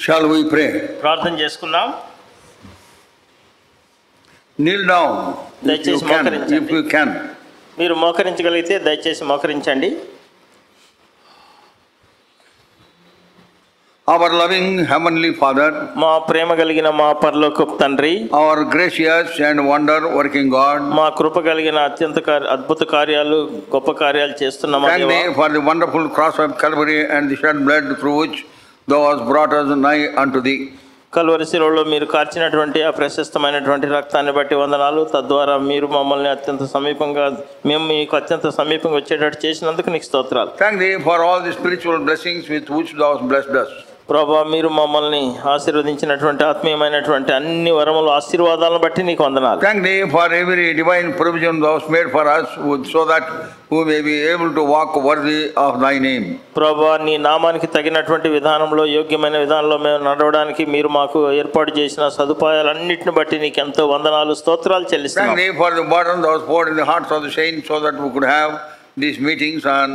Shall we pray? ప్రార్థన చేసుకుందాం. Kneel down if you can. మీరు మోకరించగలిగితే దయచేసి మోకరించండి. Our loving heavenly Father, మా ప్రేమ కలిగిన మా పరలోకపు తండ్రి, our gracious and wonder working God, మా కృప కలిగిన అత్యంత అద్భుత కార్యాలు గొప్ప కార్యాలు చేస్తున్న మా thank దేవా, thee for the wonderful cross of Calvary and the shed blood through which thou hast brought us nigh unto thee. Calvary శిలువలో మీరు కార్చినటువంటి ఆ ప్రశస్తమైనటువంటి రక్తాన్ని బట్టి వందనాలు. తద్వారా మీరు మమ్మల్ని మేము మీకు అత్యంత సమీపంగా వచ్చేటట్టు చేసినందుకు నీకు స్తోత్రాలు. Thank thee for all the spiritual blessings with which thou hast blessed us. ప్రభా, మీరు మమ్మల్ని ఆశీర్వదించినటువంటి ఆత్మీయమైనటువంటి అన్ని వరములు ఆశీర్వాదాలను బట్టి నీకు వందనాలు. Thank thee for every divine provision thou hast made for us, so that we may be able to walk worthy of thy name. ప్రభా, నీ నామానికి తగినటువంటి విధానంలో, యోగ్యమైన విధానంలో మేము నడవడానికి మీరు మాకు ఏర్పాటు చేసిన సదుపాయాలన్నింటిని బట్టి నీకు ఎంతో వందనాలు, స్తోత్రాలు చెల్లిస్తున్నాం. Thank thee for the burden thou hast poured in the hearts of the saints, so that we could have these meetings on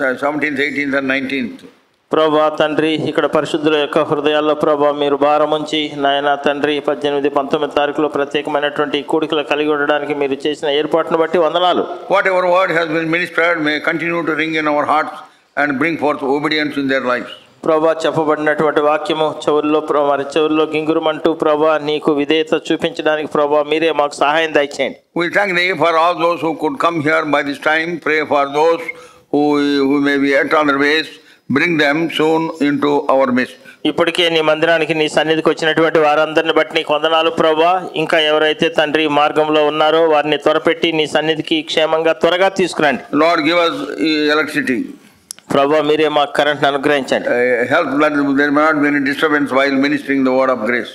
17th, 18th and 19th. ప్రభా తండ్రి, ఇక్కడ పరిశుద్ధుల యొక్క హృదయాల్లో ప్రభా మీరు భారం ఉంచి నాయన తండ్రి 18, 19 తారీఖులో ప్రత్యేకమైనటువంటి కూడికలు కలిగి ఉండడానికి మీరు చేసిన ఏర్పాటును బట్టి వందనాలు. Whatever word has been ministered may continue to ring in our hearts and bring forth obedience in their lives. ప్రభా, చెప్పబడినటువంటి వాక్యము చెవుల్లో గింగురుమంటూ ప్రభా నీకు విధేయత చూపించడానికి ప్రభా మీరే మాకు సహాయం దయచేయండి. We thank thee for all those who could come here by this time. Pray for those who may be at other ways. Bring them soon into our midst. ఇప్పటికే నీ మందిరానికి నీ సన్నిధికి వచ్చినటువంటి వారందరిని బట్టి నీకు వందనాలు ప్రభా. ఇంకా ఎవరైతే తండ్రి మార్గంలో ఉన్నారో వారిని త్వరపెట్టి నీ సన్నిధికి క్షేమంగా త్వరగా తీసుకురండి. Lord, give us electricity. ప్రభా, మీరే మాకు కరెంట్ అనుగ్రహించండి. Help that there may not be any disturbance while ministering the word of grace.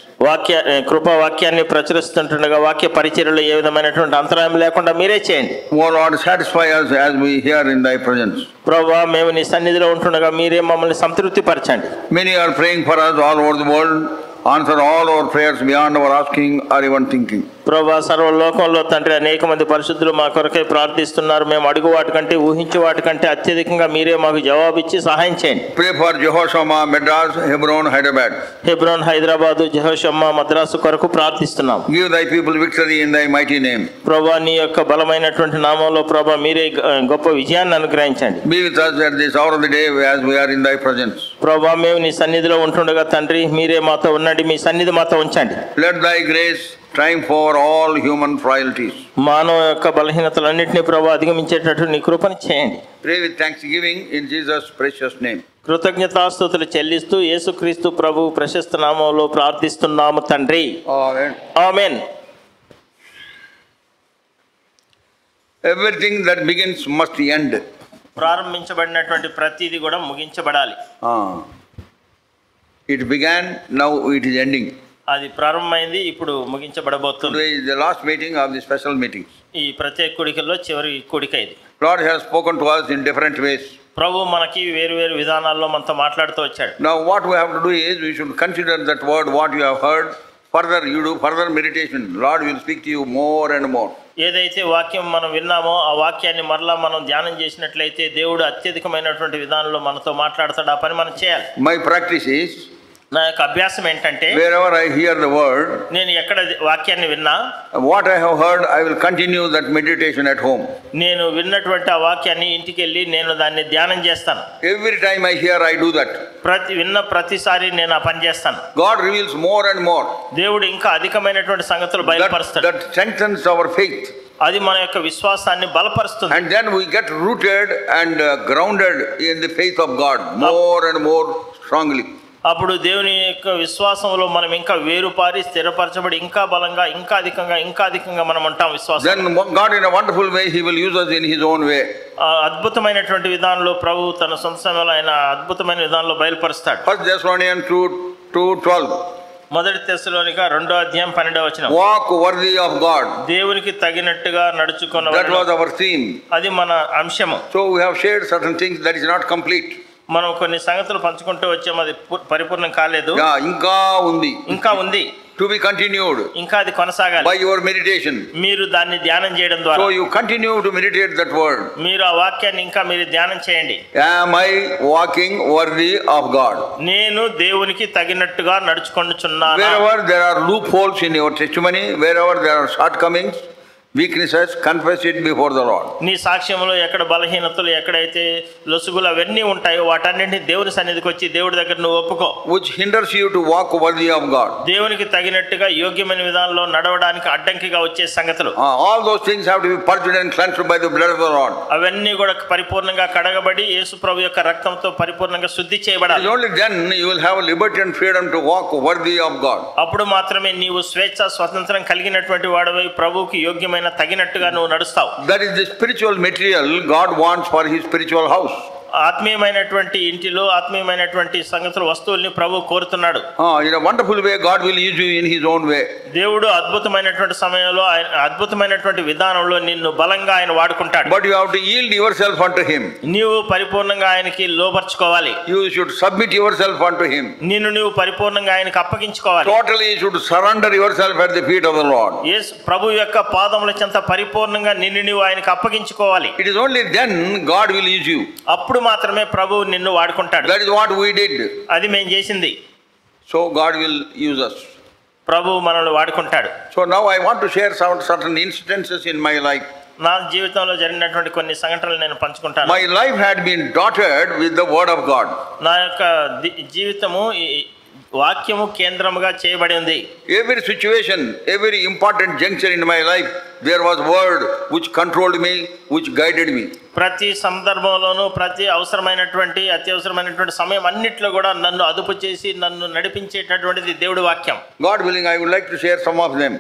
కృపా వాక్యాన్ని ప్రచురిస్తుండగా వాక్య పరిచర్యలో ఏ విధమైనటువంటి అంతరాయం లేకుండా మీరే చేయండి. O Lord, satisfy us as we hear in thy presence. ప్రభా, మేము నీ సన్నిధిలో ఉంటుండగా మీరే మమ్మల్ని సంతృప్తి పరచండి. Many are praying for us all over the world. Answer all our prayers beyond our asking or even thinking. ప్రభా, సర్వలోకంలో తండ్రి అనేక మంది పరిశుద్ధులు మా కొరకై ప్రార్థిస్తున్నారు. మేము అడుగు వాటికంటే ఊహించే వాటికంటే అత్యధికంగా మీరే మాకు జవాబిచ్చి సహాయం చేయండి. Pray for Jehoshama, Madras, Hebron, Hyderabad. Hebron, Hyderabad, జెహోషమ్మా, Madras కొరకు ప్రార్థిస్తున్నాం. Give thy people victory in thy mighty name. ప్రభా, నీ యొక్క బలమైనటువంటి నామంలో ప్రభా మీరే గొప్ప విజయాన్ని అనుగ్రహించండి. Be with us at this hour of the day as we are in thy presence. ప్రభా, మేము నీ సన్నిధిలో ఉంటుండగా తండ్రి మీరే మాతో ఉండండి, మీ సన్నిధి మాతో ఉంచండి. Let thy grace triumph over all human frailties. మానవ యొక్క బలహీనతలన్నింటినీ ప్రభా అధిగమించేటట్టు నీ కృపను చేయండి. Pray with thanksgiving in Jesus' precious name. కృతజ్ఞతాస్తుతులు చెల్లిస్తూ యేసుక్రీస్తు ప్రభు ప్రశస్త నామంలో ప్రార్థిస్తున్నాము తండ్రి. Amen. Amen. Everything that begins must end. ప్రారంభించబడినటువంటి ప్రతిదీ కూడా ముగించబడాలి. It began, now it is ending. అది ప్రారంభమైంది, ఇప్పుడు ముగించబడబోతుంది. Today is the last meeting of the special meetings. ఈ ప్రత్యేక కూడికల్లో చివరి కూడిక ఇది. Lord has spoken to us in different ways. ప్రభు మనకి వేరు వేరు విధానాల్లో మనతో మాట్లాడుతూ వచ్చాడు. Now what we have to do is we should consider that word, what you have heard. Further you do further meditation. Lord will speak to you more and more. ఏదైతే వాక్యం మనం విన్నామో ఆ వాక్యాన్ని మరలా మనం ధ్యానం చేసినట్లయితే దేవుడు అత్యధికమైనటువంటి విధానంలో మనతో మాట్లాడతాడు. ఆ పని మనం చేయాలి. My practice is, నా యొక్క అభ్యాసం ఏంటంటే wherever I hear the word, నేను ఎక్కడ వాక్యాన్ని విన్నా what I have heard, I will continue that meditation at home. నేను విన్నటువంటి ఆ వాక్యాన్ని ఇంటికి వెళ్ళి నేను దాన్ని ధ్యానం చేస్తాను. Every time I hear, I do that. ప్రతిసారి నేను ఆ పని చేస్తాను. God reveals more and more. దేవుడు ఇంకా అధికమైనటువంటి సంగతులు బయలుపరుస్తాడు. That strengthens our faith. అది మన యొక్క విశ్వాసాన్ని బలపరుస్తుంది. And then we get rooted and grounded in the faith of God more and more strongly. అప్పుడు దేవుని యొక్క విశ్వాసంలో మనం ఇంకా వేరుపారి స్థిరపరచబడి ఇంకా బలంగా ఇంకా అధికంగా మనం ఉంటాం విశ్వాసం. Then God in a wonderful way he will use us in his own way. అద్భుతమైనటువంటి విధానంలో ప్రభు తన సొంత సమయంలో ఆయన అద్భుతమైన విధానంలో బయలుపరుస్తాడు. 1 Thessalonians 2:12. మొదటి తెస్సలోనిక 2:12. Walk worthy of God. దేవునికి తగినట్టుగా నడుచుకున్న. That was our theme. అది మన అంశము. So we have shared certain things that is not complete. మనం కొన్ని సంగతులు పంచుకుంటూ వచ్చాము, అది పరిపూర్ణం కాలేదు. ఇంకా ఉంది. to be continued ఇంకా అది కొనసాగాలి by your meditation. మీరు దాన్ని ధ్యానం చేయడం ద్వారా. So you continue to meditate that word. మీరు ఆ వాక్యాన్ని ఇంకా మీరు ధ్యానం చేయండి. Am I walking worthy of God? నేను దేవునికి తగినట్టుగా నడుచుకొనుచున్నానా? Wherever there are loopholes in your testimony, wherever there are shortcomings, weaknesses, confess it before the Lord. నీ సాక్ష్యంలో ఎక్కడ బలహీనతలు, ఎక్కడైతే లొసుగులు అవన్నీ ఉంటాయో వాటన్నింటినీ దేవుని సన్నిధికి వచ్చి దేవుడి దగ్గర నువ్వు ఒప్పుకో. Which hinders you to walk worthy of God. దేవునికి తగినట్టుగా యోగ్యమైన విధానంలో నడవడానికి అడ్డంకిగా వచ్చే సంగతులు. All those things have to be purged and cleansed by the blood of the Lord. అవన్నీ కూడా పరిపూర్ణంగా కడగబడి యేసు ప్రభు యొక్క రక్తంతో పరిపూర్ణంగా శుద్ధి చేయబడాలి. Only then you will have liberty and freedom to walk worthy of God. అప్పుడు మాత్రమే నీవు స్వేచ్ఛ స్వతంత్రం కలిగినటువంటి వాడవై ప్రభువుకి యోగ్యమైన తగినట్టుగా నువ్వు నడుస్తావు. That is the spiritual material God wants for his spiritual house. ఆత్మీయమైనటువంటి ఇంటిలో ఆత్మీయమైనటువంటి సంగతులు వస్తువుల్ని ప్రభు కోరుతున్నాడు. In a wonderful way God will use you in his own way. దేవుడు అద్భుతమైనటువంటి సమయంలో అద్భుతమైనటువంటి విధానంలో నిన్ను బలంగా ఆయన వాడుకుంటాడు. But you have to yield yourself unto him. నీవు పరిపూర్ణంగా ఆయనకి లోబర్చుకోవాలి. You should submit yourself unto him. నిన్ను నీవు పరిపూర్ణంగా ఆయనకి అప్పగించుకోవాలి. Totally you should surrender yourself at the feet of the Lord. యేసు ప్రభు యొక్క పాదముల చెంత పరిపూర్ణంగా నిన్ను నీవు ఆయనకి అప్పగించుకోవాలి. It is only then God will use you. అప్పుడు మాత్రమే ప్రభువు నిన్ను వాడుకుంటాడు. That is what we did. అది మేము చేసింది. So God will use us. ప్రభువు మనల్ని వాడుకుంటాడు. So now I want to share some certain instances in my life. నా జీవితంలో జరిగినటువంటి కొన్ని సంఘటనలు నేను పంచుకుంటాను. My life had been dotted with the word of God. నా యొక్క జీవితము వాక్యము కేంద్రముగా చేయబడి ఉంది. Every situation, every important juncture in my life, there was word which controlled me, which guided me. ప్రతి సందర్భంలోనూ ప్రతి అవసరమైనటువంటి అత్యవసరమైనటువంటి సమయం అన్నిట్లో కూడా నన్ను అదుపు చేసి నన్ను నడిపించేటటువంటిది దేవుడి వాక్యం. God willing, I would like to share some of them.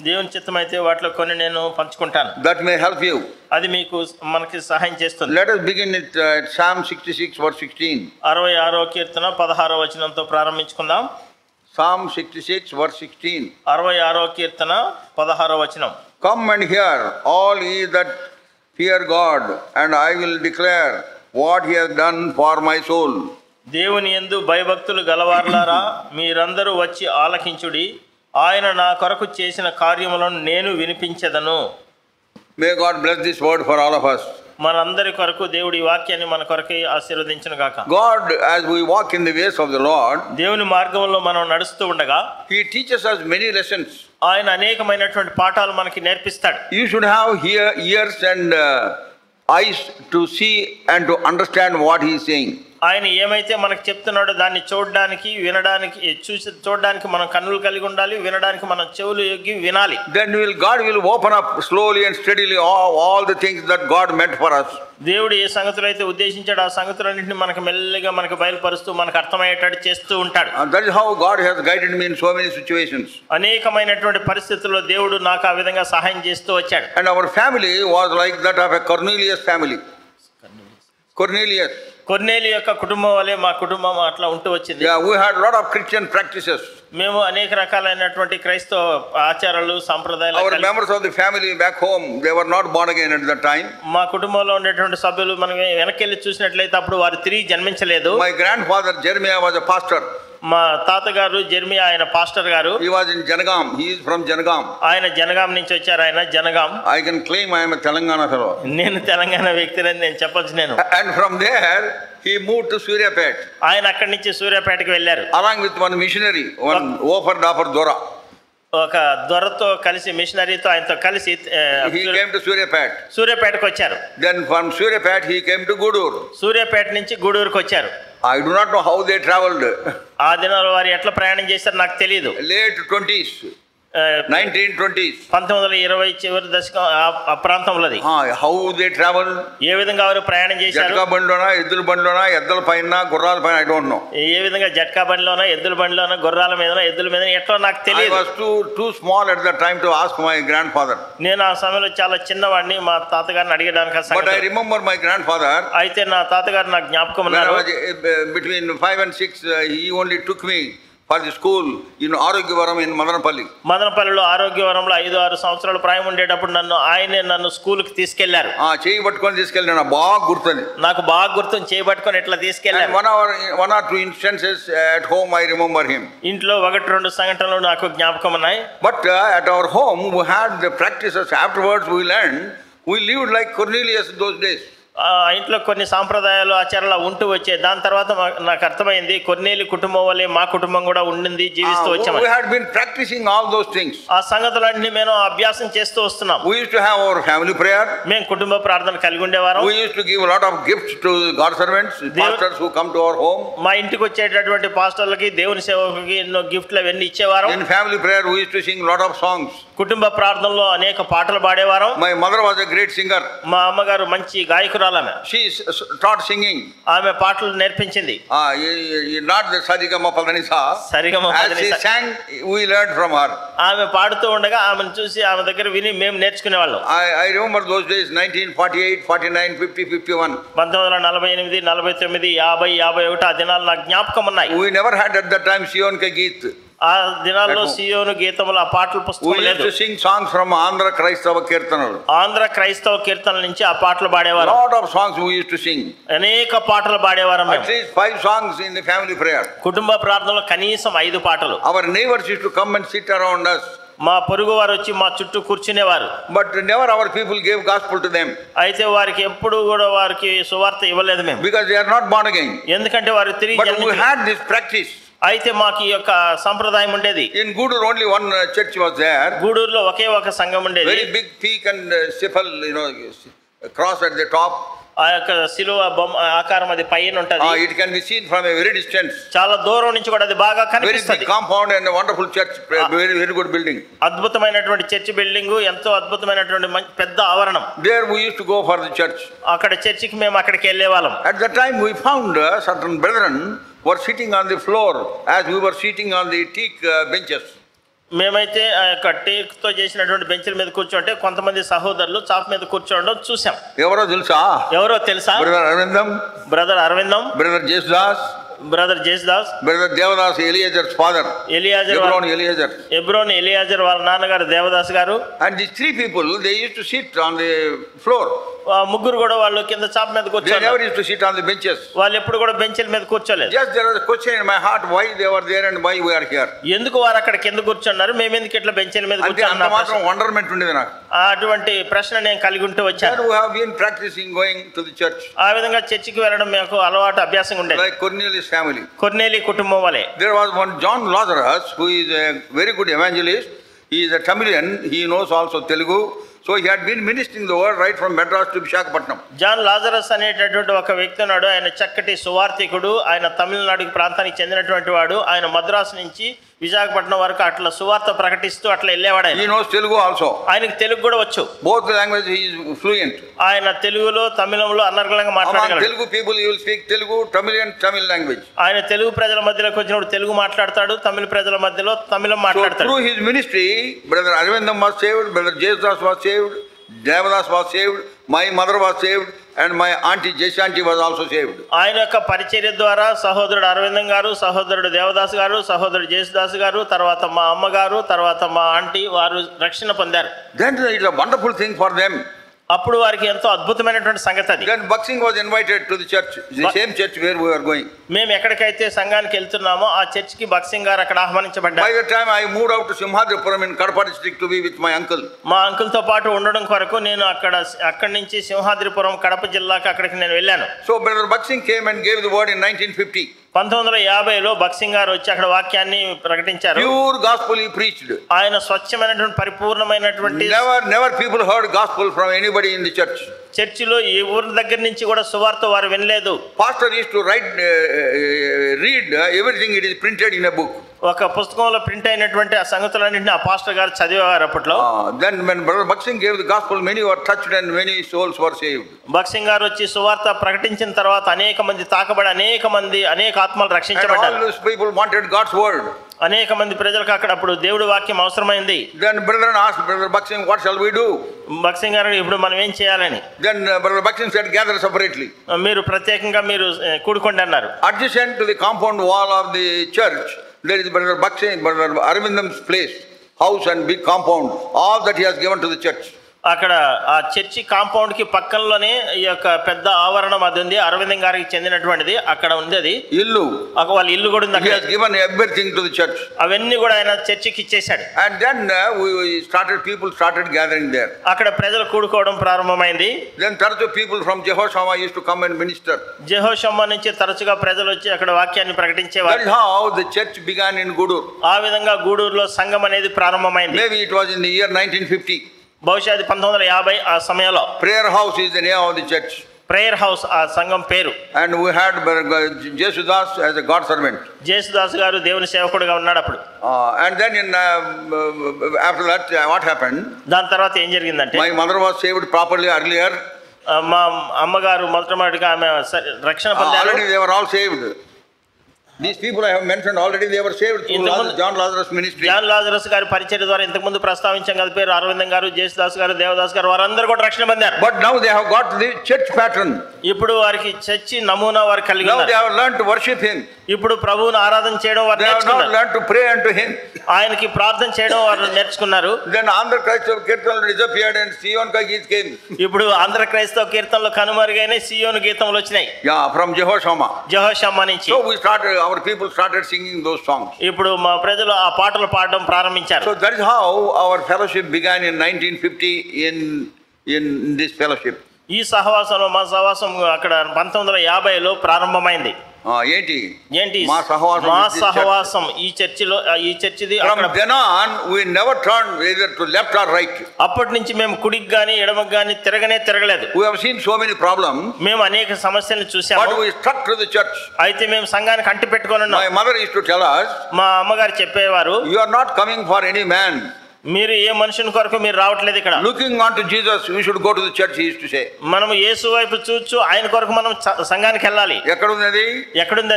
దేవుని చిత్తమైతే వాటిలో కొన్ని నేను పంచుకుంటాను. That may help you. అది మీకు మనకి సహాయం చేస్తుంది. Let us begin with Psalm 66 verse 16. 66వ Keerthana 16వ వచనంతో ప్రారంభించుకుందాం. Psalm 66 verse 16. 66వ కీర్తన 16వ వచనం. Come and hear, all ye that fear God, and I will declare what he has done for my soul. దేవుని యందు భయభక్తులు గలవారులారా మీరందరూ వచ్చి ఆలకించుడి, ఆయన నా కొరకు చేసిన కార్యములను నేను వినిపించెదను. May God bless this word for all of us. మనందరి కొరకు దేవుడి వాక్యాన్ని మన కొరకే ఆశీర్వదించును గాక. God, as we walk in the ways of the Lord, దేవుని మార్గంలో మనం నడుస్తూ ఉండగా he teaches us many lessons. ఆయన అనేకమైనటువంటి పాఠాలు మనకి నేర్పిస్తాడు. You should have ears and eyes to see and to understand what he is saying. ఆయన ఏమైతే మనకు చెప్తున్నాడో దాన్ని చూడడానికి వినడానికి చూడడానికి మనం కన్నులు కలిగి ఉండాలి, వినడానికి మనం చెవులు యొగ్గి వినాలి. Then God will open up slowly and steadily all the things that God meant for us. దేవుడు ఏ సంగతులు అయితే ఉద్దేశించాడో ఆ సంగతులన్నింటినీ మనకు మెల్లిగా మనకు బయలుపరుస్తూ మనకు అర్థమయ్యేటట్టు చేస్తూ ఉంటాడు. And that is how God has guided me in so many situations. అనేకమైనటువంటి పరిస్థితుల్లో దేవుడు నాకు ఆ విధంగా సహాయం చేస్తూ వచ్చాడు. And our family was like that of a Cornelius family. కొర్నేలి యొక్క కుటుంబం వలె మా కుటుంబం అట్లా ఉంటూ వచ్చింది. Yeah, we had a lot of Christian practices. మేము అనేక రకాలైనటువంటి క్రైస్తవ ఆచారాలు సంప్రదాయాలు. Our members of the family back home, they were not born again at that time. మా కుటుంబంలో ఉండేటువంటి సభ్యులు మనం వెనకెళ్ళి చూసినట్లయితే అప్పుడు వారు తిరిగి జన్మించలేదు. My grandfather Jeremiah was a pastor. మా తాతగారు జెర్మియా ఆయన పాస్టర్ గారు. He was in Janagam. He is from Janagam. ఆయన జనగాం నుంచి వచ్చారు. ఆయన Jangaon. I can claim I am a Telangana fellow. నేను తెలంగాణ వ్యక్తిని నేను చెప్పొచ్చు నేను. And from there he moved to Suryapet. ఆయన అక్కడి నుంచి సూర్యాపేటకి వెళ్ళారు. Along with one missionary, one Offer Dora. ఒక దొరతో కలిసి మిషనరీతో ఆయనతో కలిసి he came to Suryapet. సూర్యాపేటకు వచ్చారు. Then from Suryapet he came to Gudur. Suryapet నుంచి గూడూరుకు వచ్చారు. I do not know how they traveled. ఆ దినాల్లో వారు ఎట్లా ప్రయాణం చేశారు నాకు తెలియదు. Late 20s. 1920s. 1920 చివరి దశకం ఆ ప్రాంతంలోది. How they traveled? ఏ విధంగా వారు ప్రయాణం చేశారు? జట్కా బండిలోనా ఎద్దుల బండిలోనా ఎద్దల పైన గుర్రాల పైన I don't know. ఏ విధంగా జట్కా బండిలోనా ఎద్దుల బండిలోనా గుర్రాల మీదనా ఎద్దుల మీద ఎట్లా నాకు తెలియదు. I was too small at that time to ask my grandfather. నేను ఆ సమయంలో చాలా చిన్నవాడిని మా తాతగారిని అడిగడానికి. But I remember my grandfather. అయితే నా తాతగారు నాకు జ్ఞాపకం ఉన్నారు. Between 5 and 6 he only took me for the school in Arogyawaram in Madanapalli. మదనపల్లిలో ఆరోగ్యవరంలో 5-6 సంవత్సరాల ప్రాయం ఉండేటప్పుడు నన్ను స్కూల్కి తీసుకెళ్లారు. చేయి పట్టుకొని తీసుకెళ్ళిన బాగా గుర్తుంది, నాకు బాగా గుర్తు, చేయబట్టుకొని ఇట్లా తీసుకెళ్లారు. one or two instances at home I remember him. ఇంట్లో 1-2 సంఘటనలు నాకు జ్ఞాపకం ఉన్నాయి. But at our home we had the practices. Afterwards we learned, we lived like Cornelius in those days. ఇంట్లో కొన్ని సాంప్రదాయాలు ఆచారాలు ఉంటూ వచ్చే. దాని తర్వాత నాకు అర్థమైంది కొర్నేలి కుటుంబం వల్లే మా కుటుంబం కూడా ఉండింది, జీవిస్తూ వచ్చాము. We had been practicing all those things. ఆ సంగతులన్నీ మేము అభ్యాసం చేస్తూ వస్తున్నాం. We used to have our family prayer. మేము కుటుంబ ప్రార్థన కలిగి ఉండేవారం. We used to give a lot of gifts to God servants, pastors who come to our home. మా ఇంటికి వచ్చేటటువంటి పాస్టర్లకి, దేవుని సేవకులకి ఎన్నో గిఫ్ట్లు అవన్నీ ఇచ్చేవారం. In family prayer we used to sing a lot of songs. కుటుంబ ప్రార్థనలో అనేక పాటలు పాడేవారం. My mother was a great singer. మా అమ్మగారు మంచి గాయకురాలమే. She taught singing. ఆమె పాటలు నేర్పించింది. Not the Sarigama Padanisa. As she sang, we learned from her. ఆమె పాడుతూ ఉండగా ఆమెను చూసి ఆమె దగ్గర విని మేము నేర్చుకునేవాళ్ళం. I remember those days, 1948, 49, 50, 51. 1948, 49, 50, 51 ఆ దినాలు నాకు జ్ఞాపకం ఉన్నాయి. We never had at that time Sion Ke Geet. ఆ దినాల్లో సియోను గీతముల ఆ పాటల పుస్తకం లేదు. We used to sing songs from Andhra Kraistava Kirtanalu. Andhra క్రైస్తవ కీర్తనల నుంచి ఆ పాటలు పాడేవారు. Lot of songs we used to sing. అనేక పాటలు పాడేవారు. At least 5 songs in the family prayer. కుటుంబ ప్రార్థనలో కనీసం 5 పాటలు. Our neighbors used to come and sit around us. మా పొరుగు వారు వచ్చి మా చుట్టూ కూర్చునేవారు. But never our people gave gospel to them. అయితే వారికి ఎప్పుడు కూడా వారికి సువార్త ఇవ్వలేదు మేము. Because they are not born again. ఎందుకంటే వారు తిరిగి But we had this practice. అయితే మాకు ఈ యొక్క సంప్రదాయం ఉండేది. In Gudur only one church was there. గూడూరులో ఒకే ఒక సంఘం ఉండేది. Very big peak and steeple, cross at the top. ఆ యొక్క శిలువ బొమ్మ ఆకారం అది పైన ఉంటది. It can be seen from a very distance. చాలా దూరం నుంచి కూడా అది బాగా Very కనిపిస్తుంది. big compound and a wonderful church, very very good building. అద్భుతమైనటువంటి చర్చి బిల్డింగ్, ఎంతో అద్భుతమైనటువంటి పెద్ద ఆవరణం. There we used to go for the church. అక్కడ చర్చికి మేము అక్కడికి వెళ్ళేవాళ్ళం. At that time we found certain brethren were sitting on the floor as we were sitting on the teak benches. మేమైతే ఆ యొక్క టేక్తో చేసినటువంటి బెంచ్ల మీద కూర్చోంటే కొంతమంది సహోదరులు చాప మీద కూర్చోవడం చూసాం. ఎవరో తెలుసా? Brother Aravindam, brother Jesudas, brother Jesudas, brother Devadas, Eliezer's father, Ebron Eliezer వాళ్ళ నాన్నగారు దేవదాస్ గారు. And these 3 people, they used to sit on the floor. ముగ్గురు కూడా వాళ్ళు కింద చాప మీద They కూర్చోలేదు. never used to sit on the benches. వాళ్ళు ఎప్పుడు కూడా బెంచ్ల మీద కూర్చోలేదు. Just there was a question in my heart, why they were there and why we are here. ఎందుకు వారు అక్కడ కింద కూర్చున్నారు, మేము ఎందుకు ఇట్లా బెంచ్ల మీద అంత కూర్చున్నాం, మాత్రం వండర్మెంట్ ఉండేది నాకు. అటువంటి ప్రశ్న నేను కలిగి ఉంటూ వచ్చాను. We have been practicing going to the church. ఆ విధంగా చర్చికి వెళ్ళడం మాకు అలవాటు, అభ్యాసం ఉండేది. Like Cornelius family. కొర్నేలి కుటుంబం వలె. There was one John Lazarus who is a very good evangelist. He is a Tamilian. He knows also Telugu. So he had been ministering the word right from Madras to Visakhapatnam. John Lazarus అనేటటువంటి ఒక వ్యక్తి ఉన్నాడు. ఆయన చక్కటి సువార్థికుడు. ఆయన తమిళనాడు ప్రాంతానికి చెందినటువంటి వాడు. ఆయన మద్రాసు నుంచి విశాఖపట్నం వరకు అట్లా సువార్త ప్రకటిస్తూ అట్లా వెళ్ళేవాడు. He knows Telugu also. ఆయనకి తెలుగు కూడా వచ్చు. Both the language he is fluent. ఆయన తెలుగులో తమిళంలో అనర్గళంగా మాట్లాడగలడు. Telugu people he will speak Telugu, Tamil language. ఆయన తెలుగు ప్రజల మధ్యలోకి వచ్చినప్పుడు తెలుగు మాట్లాడతాడు, తమిళ ప్రజల మధ్యలో తమిళం మాట్లాడతాడు. So through his ministry, brother Arvindam was saved, brother Jesudas was saved, Devadas was saved, my mother was saved, and my auntie Jaishanti was also saved. ఆయన యొక్క పరిచర్య ద్వారా సహోదరుడు అరవిందం గారు, సహోదరుడు దేవదాస్ గారు, సహోదరుడు జేసుదాస్ గారు, తర్వాత మా అమ్మగారు, తర్వాత మా ఆంటీ వారు రక్షణ పొందారు. Then it is a wonderful thing for them. అప్పుడు వారికి ఎంతో అద్భుతమైనటువంటి సంగతి అది. Then Baksing was invited to the church, the same church where we were going. మేము ఎక్కడికైతే సంఘానికి వెళ్తున్నామో ఆ చర్చికి బక్సింగ్ గారు అక్కడ ఆహ్వానించబడ్డారు. By the time I moved out to Simhadripuram in Kadapa district to be with my uncle. మా అంకుల్ తో పాటు ఉండడం కొరకు నేను అక్కడి నుంచి సింహాద్రిపురం కడప జిల్లాకి అక్కడికి నేను వెళ్ళాను. So brother Baksing came and gave the word in 1950. 1950లో బక్సింగ్ గారు వచ్చి అక్కడ వాక్యాన్ని ప్రకటించారు. Pure gospel he preached. ఆయన స్వచ్ఛమైనటువంటి పరిపూర్ణమైనటువంటి never people heard gospel from anybody in the church. చర్చిలో ఏ ఊరి దగ్గర నుంచి కూడా సువార్త వారు వినలేదు. Pastor used to read everything, it is printed in a book. ఒక పుస్తకంలో ప్రింట్ అయినటువంటి ఆ సంగతులన్నింటినీ ఆ పాస్టర్ గారు చదివేవారు అప్పట్లో. Then when brother Baksing gave the gospel, many were touched and many souls were saved. బక్సింగ్ గారు వచ్చి సువార్త ప్రకటించిన తర్వాత అనేక మంది తాకబడి అనేక ఆత్మలు రక్షించబడ్డారు. And all those people wanted God's word. అనేక మంది ప్రజలకు అక్కడ అప్పుడు దేవుడి వాక్యం అవసరమైంది. Then brethren asked brother Baksing, what shall we do? బక్సింగ్ గారు ఇప్పుడు మనం ఏం చేయాలని. Then brother Baksing said, gather separately. మీరు ప్రత్యేకంగా మీరు కూడుకోండి అన్నారు. Adjacent to the compound wall of the church, there is Brother Bakshay, Brother Arvindam's place, house and big compound, all that he has given to the church. అక్కడ ఆ church compound కి పక్కనలోనే ఈ యొక్క పెద్ద ఆవరణం అది ఉంది, అరవిందం గారికి చెందినటువంటిది అక్కడ ఉంది. అది Illu. వాళ్ళ ఇల్లు కూడా ఉంది. He has given everything to the church. అవన్నీ కూడా ఆయన చర్చికి ఇచ్చేశాడు. And then people started gathering there. అక్కడ ప్రజలు కూడుకోవడం ప్రారంభమైంది. Then తరచు people from Jehoshaphat used to come and minister. జెహోషాఫాత్ నుంచి తరచుగా ప్రజలు వచ్చి అక్కడ వాక్యాన్ని ప్రకటించేవారు. That is how the church began in Gudur. ఆ విధంగా గూడూరులో సంఘం అనేది ప్రారంభమైంది. Maybe it was in the year 1950. బహుశా అది 1950 ఆ సమయంలో. Prayer house is the name of the church. Prayer house ఆ సంఘం పేరు. And we had Jesudas as a God servant. Jesudas గారు దేవుని సేవకుడుగా ఉన్నాడు అప్పుడు. And then after that what happened? దాని తర్వాత ఏం జరిగిందంటే, My mother was saved properly earlier. మా అమ్మగారు మొట్టమొదటిగా ఆమె రక్షణ పొందారు. Already they were all saved. These people I have mentioned already, they were saved through John Lazarus ministry. John Lazarus గారి పరిచర్య ద్వారా ఇంతకు ముందు ప్రస్తావించాం కదా, పేరు అరవిందం గారు, జేసుదాస్ గారు, దేవదాస్ గారు, వారందరూ కూడా రక్షణ పొందారు. But now they have got the church pattern. ఇప్పుడు వారికి చర్చి నమూనా వారు కలిగి Now ఉన్నారు. they have learned to worship him. ఇప్పుడు ప్రభువును ఆరాధన చేయడం వారు They have not నేర్చుకున్నారు. learned to pray unto him. ఆయనకి ప్రార్థన చేయడం వారు నేర్చుకున్నారు. Then Andhra Christ of Kirtan disappeared and Sion ka Geet came. ఇప్పుడు ఆంధ్ర క్రైస్తవ కీర్తనలు కనుమరుగైన సియోను గీతములు వచ్చినాయి. Yeah, from Jehoshaphat. జెహోషాఫాత్ నుంచి. So our people started singing those songs. ఇప్పుడు మా ప్రజలు ఆ పాటలు పాడడం ప్రారంభించారు. So that is how our fellowship began in 1950 in this fellowship. ఈ సహవాసంలో మా సహవాసం అక్కడ 1950లో ప్రారంభమైంది. ఏంటి మా సహవాసం ఈ చర్చిది. From then on we never turned either to left or right. అప్పటి నుంచి మేము కుడికి గాని ఎడమకి గాని తిరగలేదు. We have seen so many problems. మేము అనేక సమస్యలను చూసాము. But we stuck to the church. అయితే మేము సంఘానికి అంటి పెట్టుకొని ఉన్నాం. My mother used to tell us, మా అమ్మగారు చెప్పేవారు, you are not coming for any man. మీరు ఏ మనుషుని కొరకు మీరు రావట్లేదు ఇక్కడ. Looking onto Jesus, we should go to the church, he used to say. మనము యేసు వైపు చూచు ఆయన కొరకు మనం సంఘానికి వెళ్ళాలి. ఎక్కడుంది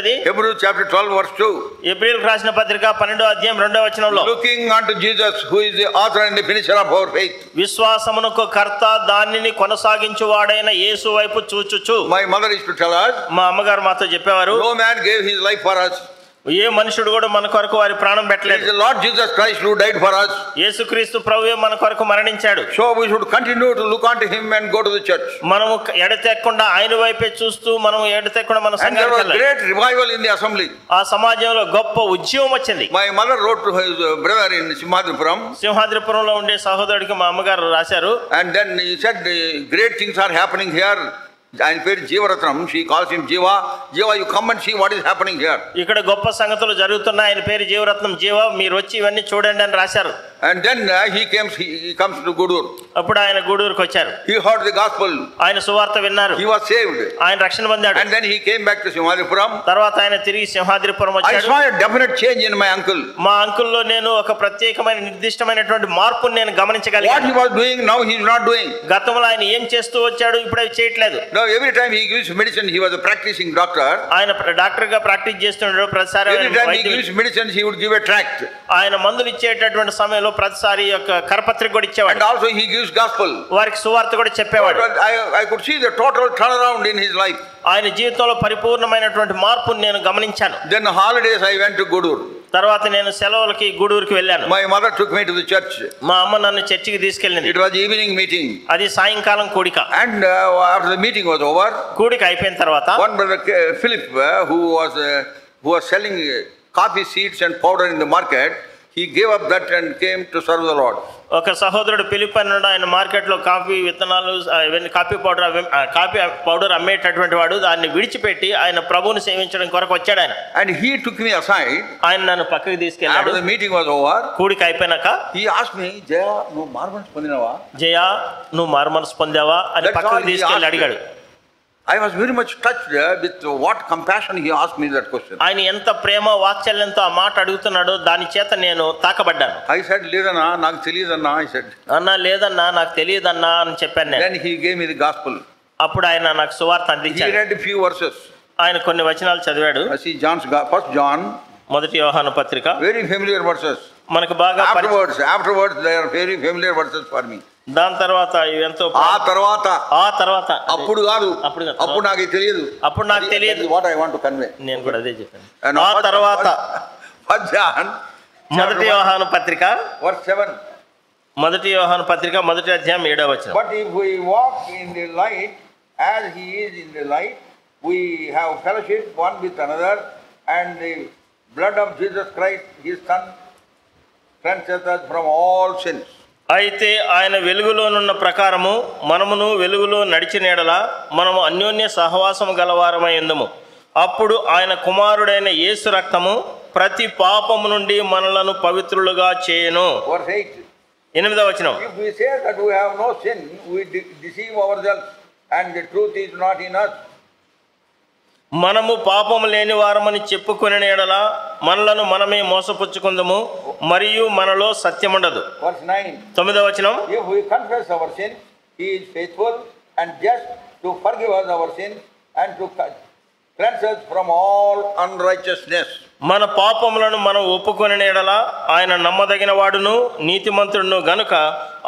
అది? Hebrews chapter 12 verse 2. ఏప్రిల్కి రాసిన పత్రిక 12వ అధ్యాయం 2వ వచనంలో, looking unto Jesus who is the author and the finisher of our faith. విశ్వాసమునకు కర్త దానిని కొనసాగించువాడైన యేసు వైపు చూచుచు. My mother used to tell us, మా అమ్మగారు మాతో చెప్పేవారు, no man gave his life for us. ఏ మనుషుడు కూడా మన కొరకు వారి ప్రాణం పెట్టలేదు. It is the Lord Jesus Christ who died for us. యేసుక్రీస్తు ప్రభువే మన కొరకు మరణించాడు. So we should continue to look unto him and go to the church. మనము ఎడతెక్కకుండా ఆయన వైపే చూస్తూ మనం ఎడతెక్కకుండా మన సంఘానికి వెళ్ళాలి. Great revival in the assembly. ఆ సమాజంలో గొప్ప ఉద్యమం వచ్చింది. My mother wrote to his brother in Simhadripuram. సింహాద్రిపురంలో ఉండే సహోదరుడికి మా అమ్మగారు రాశారు. And then he said, great things are happening here. ఆయన పేరు Jeevaratnam. She calls him Jiva. Jiva, you come and see what is happening here. ఇక్కడ గొప్ప సంగతులు జరుగుతున్నాయి. ఆయన పేరు జీవరత్నం. జీవ, మీరు వచ్చి ఇవన్నీ చూడండి అని రాశారు. And then he comes to Gudur. అప్పుడు ఆయన గూడూరుకు వచ్చారు. He heard the gospel. ఆయన సువార్త విన్నారు. He was saved. ఆయన రక్షణ పొందాడు. And then he came back to Simhadripuram. తర్వాత ఆయన తిరిగి సింహాద్రిపురం వచ్చాడు. I saw a definite change in my uncle. మా అంకుల్లో నేను ఒక ప్రత్యేకమైన నిర్దిష్టమైనటువంటి మార్పును నేను గమనించగలిగాను. What he was doing now he is not doing. గతంలో ఆయన ఏం చేస్తూ వచ్చాడు, ఇప్పుడు అవి చేయట్లేదు. Now every time he gives medicine, he was a practicing doctor. ఆయన డాక్టర్ గా ప్రాక్టీస్ చేస్తున్నాడు. ప్రతిసారి every time he gives medicine he would give a tract. ఆయన మందులు ఇచ్చేటటువంటి సమయంలో ప్రతిసారి యొక్క కరపత్రిక కూడా ఇచ్చేవాడు. And also he gives gospel. వారికి సువార్త కూడా చెప్పేవాడు. I could see the total turnaround in his life. ఆయన జీవితంలో పరిపూర్ణమైనటువంటి మార్పును నేను గమనించాను. Then holidays I went to Gudur. తర్వాత నేను సెలవులకి గూడూరుకి వెళ్ళాను. My mother took me to the church. మా అమ్మ నన్ను చర్చికి తీసుకెళ్ళింది. It was evening meeting. అది సాయంకాలం కూడిక. And after the meeting was over, కూడిక అయిపోయిన తర్వాత one brother Philip who was selling coffee seeds and powder in the market, he gave up that and came to serve the Lord. ఒక సహోదరుడు Philip అన్నాడు. ఆయన మార్కెట్లో కాఫీ విత్తనాలు, coffee powder అమ్మేటటువంటి వాడు. దాన్ని విడిచిపెట్టి ఆయన ప్రభువుని సేవించడం కొరకు వచ్చాడు ఆయన. And he took me aside. ఆయన నన్ను పక్కకి తీసుకెళ్ళాడు. After the meeting was over, కూడిక అయిపోయినాక he asked me, Jaya, నువ్వు మార్మన్స్ పొందినావా? జయ, నువ్వు మార్మన్స్ పొందావా అని పక్కకి తీసుకెళ్ళి అడిగాడు. I was very much touched with what compassion he asked me that question. ఆయన ఎంత ప్రేమ వాత్సల్యంతో ఆ మాట అడుగుతున్నాడో దాని చేత నేను తాకబడ్డాను. I said, లేదన్నా నాకు తెలియదన్నా. I said, అన్నా లేదన్నా నాకు తెలియదన్నా అని చెప్పాను నేను. Then he gave me the gospel. అప్పుడు ఆయన నాకు సువార్త అందించాడు. He read a few verses. ఆయన కొన్ని వచనాలు చదివాడు. I see First John. మొదటి యోహాను పత్రిక. Very familiar verses. మనకు బాగా afterwards they are very familiar verses for me. దాని తర్వాత ఎంతో ఆ తర్వాత అప్పుడు కాదు, అప్పుడు నాకు తెలియదు. What I want to convey. నేను కూడా అదే చెప్పాను. 1 John మొదటి యోహాను పత్రిక verse 7. మొదటి యోహాను పత్రిక మొదటి అధ్యాయం 7వ వచనం. But if we walk in the light as he is in the light, we have fellowship one with another, and the blood of Jesus Christ, his son, cleanseth us from all sins. అయితే ఆయన వెలుగులోనున్న ప్రకారము మనమును వెలుగులో నడిచిన ఎడల మనము అన్యోన్య సహవాసము గలవారమై ఉందము. అప్పుడు ఆయన కుమారుడైన యేసు రక్తము ప్రతి పాపము నుండి మనలను పవిత్రులుగా చేయను. Verse 8. 8వ వచనం. If we say that we have no sin, we deceive ourselves, and the truth is not in us. మనము పాపము లేని వారమని చెప్పుకునే ఎడల మనలను మనమే మోసపుచ్చుకుందము, మరియు మనలో సత్యముండదు. Verse 9. 9వ వచనం. If we confess our sins, he is faithful and just to forgive us our sins and to cleanse us from all unrighteousness. మన పాపములను మనం ఒప్పుకొనిన ఎడల ఆయన నమ్మదగిన వాడును నీతిమంతుడును గనుక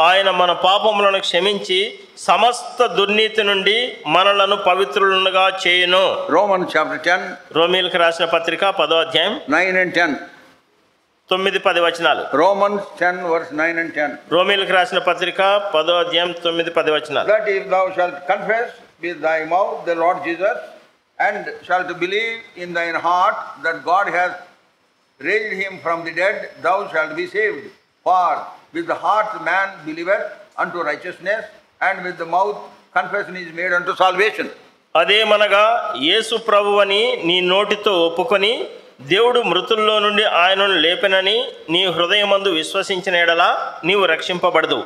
ఆయన మన పాపములను క్షమించి సమస్త దుర్నీతి నుండి మనలను పవిత్రులుగా చేయును. Romans chapter 10. రోమీయులకు రాసిన పత్రిక 10వ అధ్యాయం 9 and 10. 9-10 వచనాలు. Romans 10 verse 9 and 10. రోమీయులకు రాసిన పత్రిక 10వ అధ్యాయం 9-10 వచనాలు. That if thou shalt confess with thy mouth the Lord Jesus, and shalt believe in thine heart that God hath raised him from the dead, thou shalt be saved. For with the heart man believeth unto righteousness, and with the mouth confession is made unto salvation. అదేమనగా యేసు ప్రభువని నీ నోటితో ఒప్పుకొని దేవుడు మృతుల్లో నుండి ఆయనను లేపెనని నీ హృదయమందు విశ్వసించిన ఎడల నీవు రక్షింపబడదు.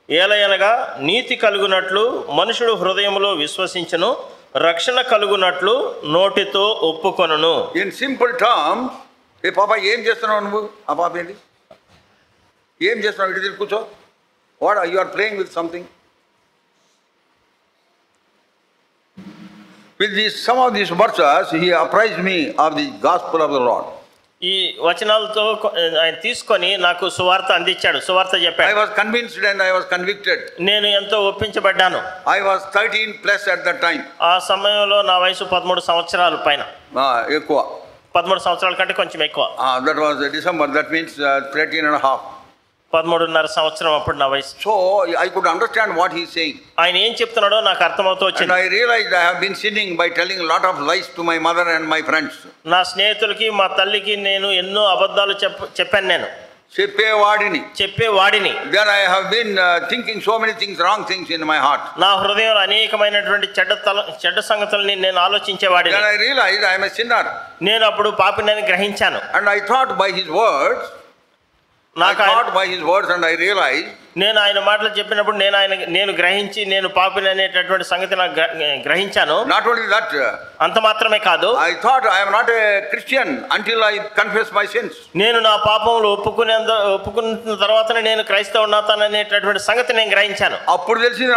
ఏలయనగా నీతి కలుగునట్లు మనుషుడు హృదయములో విశ్వసించును, రక్షణ కలుగునట్లు నోటితో ఒప్పుకొనును. In simple terms, ఏ పాప ఏం చేస్తున్నావు నువ్వు? ఆ పాప ఏంటి ఏం చేస్తున్నావు? ఇటు తిరిగి కూర్చో. What you are playing with something. With these, some of these verses, he apprised me of the gospel of the Lord. ఈ వచనాలతో ఆయన తీసుకొని నాకు సువార్త అందించాడు, సువార్త చెప్పాడు. I was convinced and I was convicted. నేను ఎంతో ఒప్పించబడ్డాను. I was 13 plus at that time. ఆ సమయంలో నా వయసు 13 సంవత్సరాల పైన. ఎక్కువ 13 సంవత్సరాల కంటే కొంచెం ఎక్కువ. That was December. That means 13 and a half. 13.5 సంవత్సరం అప్పుడు నా వయసు. So I could understand what he is saying. ఆయన ఏం చెప్తున్నాడో నాకు అర్థమవుతూ వచ్చింది. And I realized I have been sinning by telling a lot of lies to my mother and my friends. నా స్నేహితులకి మా తల్లికి నేను ఎన్నో అబద్ధాలు చెప్పాను. నేను చెప్పేవాడిని. Then I have been thinking so many things, wrong things in my heart. నా హృదయంలో అనేకమైనటువంటి చెడ్డ సంగతుల్ని నేను ఆలోచించేవాడిని. Then I realized I am a sinner. నేను అప్పుడు పాపినని గ్రహించాను. And I thought by his words, and I realized, నేను ఆయన మాటలు చెప్పినప్పుడు నేను గ్రహించి నేను పాపిని అనేటటువంటి సంగతి నాకు గ్రహించాను. Not only that, అంత మాత్రమే కాదు, I thought I am not a Christian until I confess my sins. నేను నా పాపములు ఒప్పుకున్న తర్వాతనే నేను క్రైస్తవునవుతాననేటటువంటి సంగతి నేను గ్రహించాను. అప్పుడు తెలిసింది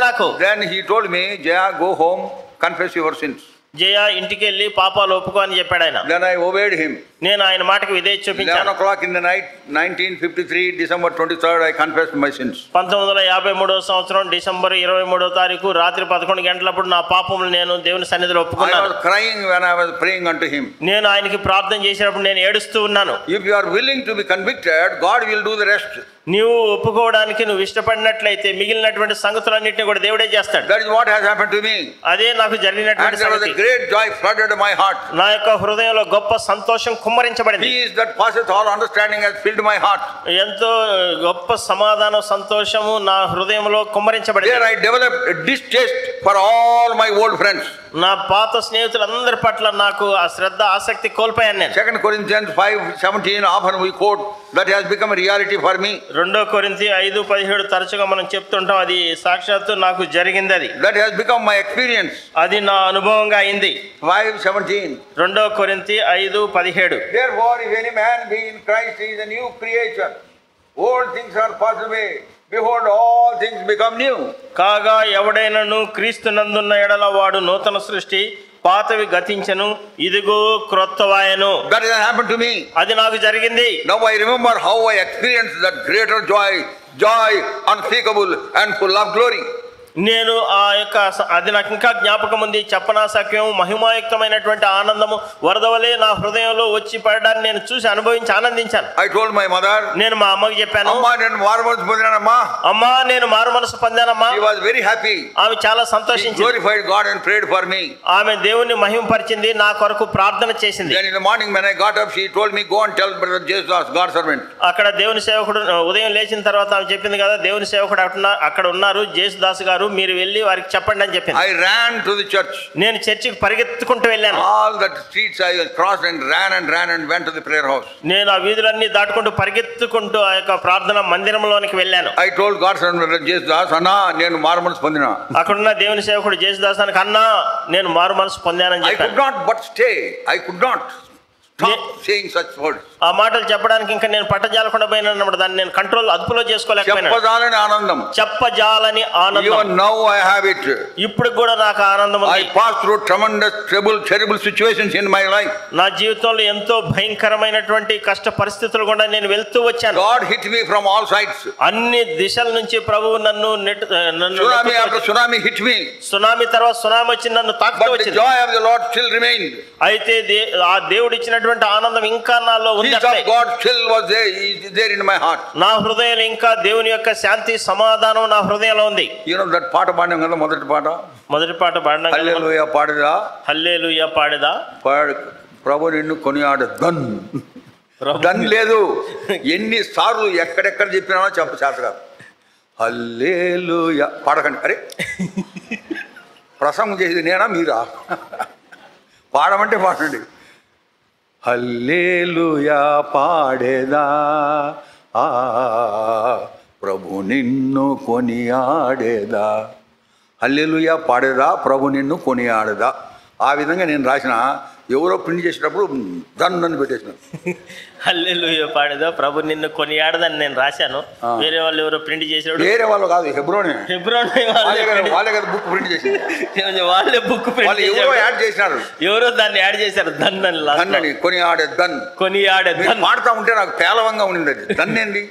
నాకు. Then he told me, Jaya, go home, confess your sins. జయ ఇంటికి వెళ్ళి పాపాలు ఒప్పుకో అని చెప్పాడు ఆయన. Then I obeyed him. నేను ఆయన మాటకు విధేయత చూపించాను. 11 o'clock in the night, 1953, December 23rd, I confessed my sins. 1953వ సంవత్సరం డిసెంబర్ 23వ తారీఖు రాత్రి 11 గంటలప్పుడు నా పాపములు నేను దేవుని సన్నిధిలో ఒప్పుకున్నాను. I was crying when I was praying unto him. నేను ఆయనకి ప్రార్థన చేసినప్పుడు నేను ఏడుస్తూ ఉన్నాను. If you are willing to be convicted, God will do the rest. నీవు ఒప్పుకోవడానికి నువ్వు ఇష్టపడినట్లయితే మిగిలినటువంటి సంగతులన్నింటినీ కూడా దేవుడే చేస్తాడు. That is what has happened to me. అదే నాకు జరిగినటువంటి సంగతి. And there was a great joy flooded my heart. నా యొక్క హృదయంలో గొప్ప సంతోషం కుమ్మరించబడింది. Peace that passeth all understanding has filled my heart. ఎంతో గొప్ప సమాధానం సంతోషము నా హృదయంలో కుమ్మరించబడింది. There I developed a distaste for all my old friends. నా పాత స్నేహితులందరి పట్ల నాకు ఆ శ్రద్ధ ఆసక్తి కోల్పోయాను నేను. 2 Corinthians 5:17 often we quote, that has become a reality for me. 2 కొరింథీ 5:17 తరచుగా మనం చెప్తుంటాం, అది సాక్షాత్తు నాకు జరిగింది. అది that has become my experience. అది నా అనుభవంగా అయింది. 5:17 2 కొరింథీ 5:17 Therefore if any man be in Christ, he is a new creation. Old things are passed away, behold all things become new. కాగా ఎవడైనను క్రీస్తునందున్న ఎడల వాడు నూతన సృష్టి, పాతవి గతించెను, ఇదిగో క్రొత్తవాయెను. That has happened to me. అది నాకు జరిగింది. Now I remember how I experienced that greater joy unspeakable and full of glory. నేను ఆ యొక్క అది నాకు ఇంకా జ్ఞాపకం ఉంది. చెప్పనాశక్యం మహిమాయుక్తమైనటువంటి ఆనందము వరదవలే నా హృదయంలో వచ్చి పడడాన్ని నేను చూసి అనుభవించి ఆనందించాను. I told my mother, నేను మా అమ్మకి చెప్పాను, అమ్మా నేను మారు మనసు పొందినానమ్మా. అమ్మా నేను మారు మనసు పొందానమ్మా. She was very happy. ఆమె చాలా She సంతోషించింది. glorified God and prayed for me. ఆమె దేవుణ్ణి మహిమపరిచింది, నా కొరకు ప్రార్థన చేసింది. Then in the morning when I got up, she told me, go and tell Brother Jesus, God's servant. అక్కడ దేవుని సేవకుడు ఉదయం లేచిన తర్వాత ఆమె చెప్పింది కదా, దేవుని సేవకుడు అక్కడ ఉన్నారు జేసుదాస్ గారు, మీరు వెళ్ళి వారికి చెప్పండి అని చెప్పింది. I ran to the church. నేను చర్చికి పరిగెత్తుకుంటూ వెళ్ళాను. All that streets I crossed and ran and went to the prayer house. నేను ఆ వీధులన్నీ దాటుకుంటూ పరిగెత్తుకుంటూ ఆ యొక్క ప్రార్థన మందిరంలోనికి వెళ్ళాను. I told God's servant Brother Jesus, అన్నా నేను మారు మనసు పొందినా. అక్కడున్న దేవుని సేవకుడు జేసుదాస్ అని అన్నా నేను మారు మనసు పొందానని I could చెప్పాను. not but stay. I could not stop saying such words. ఆ మాటలు చెప్పడానికి ఇంకా నేను పట్టజాలకుండా పోయినప్పుడు దాన్ని నేను కంట్రోల్ అదుపులో చేసుకోలేకపోయినా. చెప్పజాలని ఆనందం. చెప్పజాలని ఆనందం. Even now I have it. ఇప్పుడు కూడా నాకు ఆనందం ఉంది. I passed through tremendous terrible situations in my life. నా జీవితంలో ఎంతో భయంకరమైనటువంటి కష్ట పరిస్థితులు కూడా నేను వెళ్తూ వచ్చాను. God hit me from all sides. అన్ని దిశల నుంచి ప్రభువు నన్ను Tsunami after tsunami hit me. Tsunami తర్వాత సునామీ వచ్చి నన్ను తాకుతూ But the వచ్చింది. joy of the Lord still remained. అయితే ఆ దేవుడు ఇచ్చినటువంటి ఆనందం ఇంకా నాలో ఉంది. Peace of God still was there, is there in my heart. నా హృదయంలో ఇంకా దేవుని యొక్క శాంతి సమాధానం నా హృదయంలో ఉంది. You know that పాట పాడినాం కదా, మొదటి పాట పాడినా హల్లెలూయా పాడదా, హల్లెలూయా పాడేదా, ప్రభు నిన్ను కొనియాడదన్. దన్ లేదు, ఎన్నిసార్లు ఎక్కడెక్కడ చెప్పినానో చేత కాదు. హల్లెలూయా పాడకండి. అరే ప్రసంగం చేసేది నేనా మీరా? పాడమంటే పాడండి. హల్లెలూయా పాడేదా, ప్రభు నిన్ను కొనియాడేదా. హల్లెలూయా పాడేదా, ప్రభు నిన్ను కొనియాడేదా. ఆ విధంగా నేను రాసిన. ఎవరో ప్రింట్ చేసేటప్పుడు దన్ను పెట్టేసిన. హల్లెలూయా పాడేదా, ప్రభు నిన్ను కొనియాడదని నేను రాశాను. వేరే వాళ్ళు ఎవరో ప్రింట్ చేసినప్పుడు, వేరే వాళ్ళు కాదు, హెబ్రోనే వాళ్ళే కదా బుక్ ప్రింట్ చేసింది. వాళ్ళే బుక్ ప్రింట్ ఎవరో యాడ్ చేసినారు, ఎవరో దాన్ని యాడ్ చేశారు. దన్నని కొనియాడే దన్, కొనియాడే దన్ పాడుతూ ఉంటే నాకు పేలవంగా ఉండింది. అది దన్నేంది,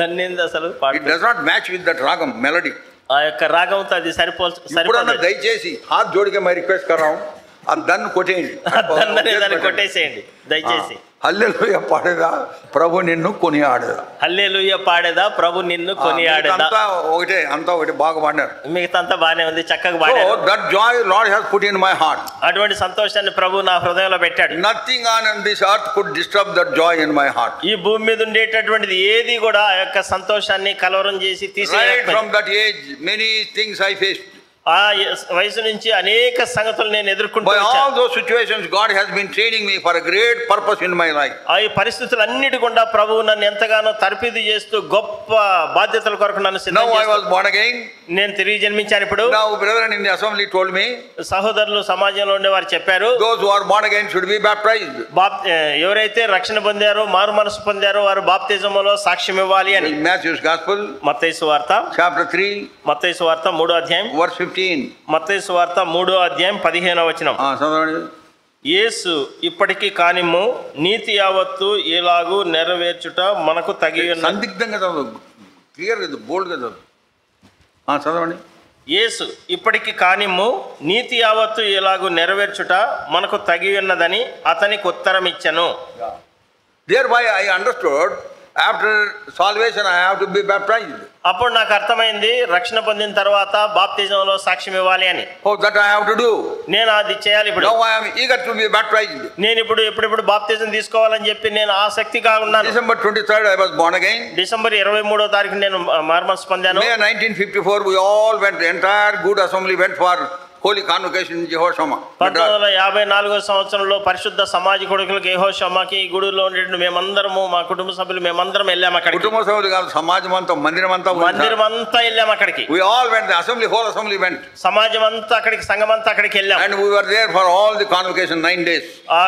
దన్నేంది అసలు it does not match with that రాగం మెలడీ. ఆ యొక్క రాగంతో అది సరిపోతుంది. దయచేసి హాత్ జోడికే మై రిక్వెస్ట్ కరాం, ఆ దన్ను కొట్టేయండి, దాన్ని కొట్టేసేయండి దయచేసి. హల్లెలూయా పాడేదా, ప్రభు నిన్ను కొనియాడేదా. హల్లెలూయా పాడేదా, ప్రభు నిన్ను కొనియాడేదా. ఒకటే, అంతా ఒకటి, బాగా పాడినారు. మిగతా అంతా బాగానే ఉంది, చక్కగా పాడారు. That Joy lord has put in my heart. అటువంటి సంతోషాన్ని ప్రభు నా హృదయంలో పెట్టాడు. Nothing on this earth could disturb that Joy in my heart. ఈ భూమి మీద ఉండేటటువంటిది ఏది కూడా ఆ యొక్క సంతోషాన్ని కలవరం చేసి తీసేయలేదు. From that age many things I faced. ఆ వయసు నుంచి అనేక సంగతులు నేను ఎదుర్కొంటూ వచ్చాను. By all those situations God has been training me for a great purpose in my life. ఆ పరిస్థితులన్నిటి గుండా ప్రభువు నన్ను ఎంతగానో తర్ఫీదు చేస్తూ గొప్ప బాధ్యతల కొరకు నన్ను సిద్ధం చేశాడు. Now I was born again. నేను తిరిగి జన్మించాను ఇప్పుడు. Now brethren in the assembly told me, సహోదరులు సమాజంలో ఉండేవారు చెప్పారు, those who are born again should be baptized. ఎవరైతే రక్షణ పొందారో, మారు మనసు పొందారో వారు బాప్తిజంలో సాక్ష్యం ఇవ్వాలి అని. Matthew's Gospel, మత్తయి సువార్త chapter 3, మత్తయి సువార్త 3వ అధ్యాయం verse 15. మత్తయి సువార్త 3వ అధ్యాయం 15వ వచనం. యేసు ఇప్పటికీ కానిమ్ము, నీతి యావత్తు ఎలాగూ నెరవేర్చుట మనకు తగి ఉన్న. సందిగ్ధంగా చదవదు, క్లియర్ గా బోల్డ్ గా చదవదు. చదవండి. యేసు ఇప్పటికి కానిమ్ము, నీతి యావత్తు ఎలాగూ నెరవేర్చుట మనకు తగి ఉన్నదని అతనికి ఉత్తరం ఇచ్చెను. Thereby I understood, after salvation I have to be baptized. అప్పుడు నాకు అర్థమైంది, రక్షణ పొందిన తర్వాత బాప్తిజంలో సాక్ష్యం ఇవ్వాలి అని. Oh, that I have to do. నేను అది చేయాలి ఇప్పుడు. Now I am eager to be baptized. నేను ఇప్పుడు ఎప్పుడెప్పుడు బాప్తిజం తీసుకోవాలని చెప్పి నేను ఆసక్తిగా ఉన్నాను. December 23rd I was born again. December 23వ తారీఖు నేను మారుమనసు పొందాను. May 1954 we all went, entire good assembly went for holy convocation in Jehoshama. 1954వ సంవత్సరంలో పరిశుద్ధ సమాజ కొడుకులకు యెహోషామాకి ఈ గుడిలో ఉండేటువంటి మేమందరము, మా కుటుంబ సభ్యులు మేమందరం వెళ్ళాము అక్కడికి. కుటుంబ సభ్యులు కాదు, సమాజం అంతా, మందిరం అంతా వెళ్ళాము అక్కడికి. We all went, the assembly, whole assembly went. సమాజం అంతా అక్కడికి, సంఘం అంతా అక్కడికి వెళ్ళాము. And we were there for all the convocation 9 days. ఆ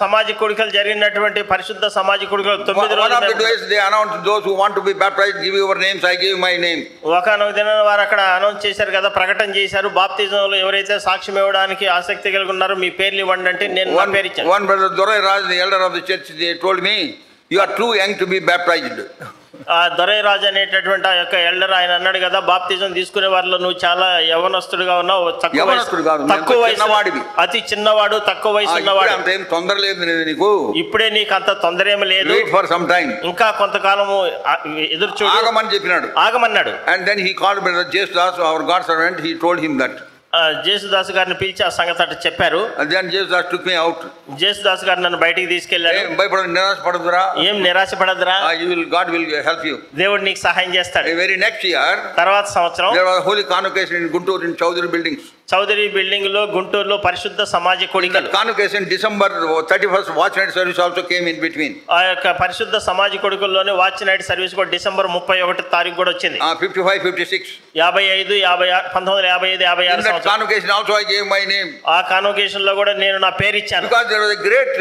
సమాజ కొడుకులు జరిగినటువంటి పరిశుద్ధ సమాజ కొడుకులు 9 రోజులు. One of the days they announced, those who want to be baptized, give your names. I gave my name. ఒకనొక దినాన వారు అక్కడ అనౌన్స్ చేశారు కదా, ప్రకటన చేశారు, బాప్తిజంలో ఎవరైతే సాక్ష్యం ఇవ్వడానికి ఆసక్తి కలిగి ఉన్నారో మీ పేర్లు ఇవ్వండి అంటే నేను నా పేరు ఇచ్చాను. One brother Dorai Raj, the elder of the church, they told me, you are too young to be baptized. ఆ దొరైరాజు అనేటటువంటి ఆ యొక్క ఎల్డర్ ఆయన అన్నాడు కదా, బాప్తిజం తీసుకునే వారిలో నువ్వు చాలా యవనస్తుడుగా ఉన్నావు, తక్కువ వయసు, అతి చిన్నవాడు, తక్కువ వయసు ఉన్నవాడు, అంతేం తొందర లేదు నీకు, ఇప్పుడే నీకు అంత తొందర ఏమి లేదు, ఫర్ సమ్ టైం, ఇంకా కొంతకాలము ఎదురు చూడు, ఆగమని చెప్పినాడు, ఆగమన్నాడు. And then he called brother Jesudas, our God servant, he told him that. Jesudas గారిని పిలిచి ఆ సంగతి అట్లా చెప్పారు. Jesudas took me out. Jesudas గారు నన్ను బయటికి తీసుకెళ్లారు. భయపడదు, నిరాశపడదురా, ఏం నిరాశపడదురా, God will help you. దేవుడు నీకు సహాయం చేస్తాడు. Very next year, తర్వాత సంవత్సరం, there was a holy convocation in Guntur in Chowdhury buildings. Chowdhury building లో గుంటూరులో పరిశుద్ధ సమాజ కొడికలు. Convocation December 31st watch night service also came in between. ఆ యొక్క పరిశుద్ధ సమాజ కొడికల్లోనే వాచ్ నైట్ సర్వీస్ కూడా డిసెంబర్ 31 తారీఖు కూడా వచ్చింది. 55, 56, 55, 1955, 56 సంవత్సరం. Convocation also I gave my name. ఆ కాన్వకేషన్ లో కూడా నేను నా పేరు ఇచ్చాను. Because there was a great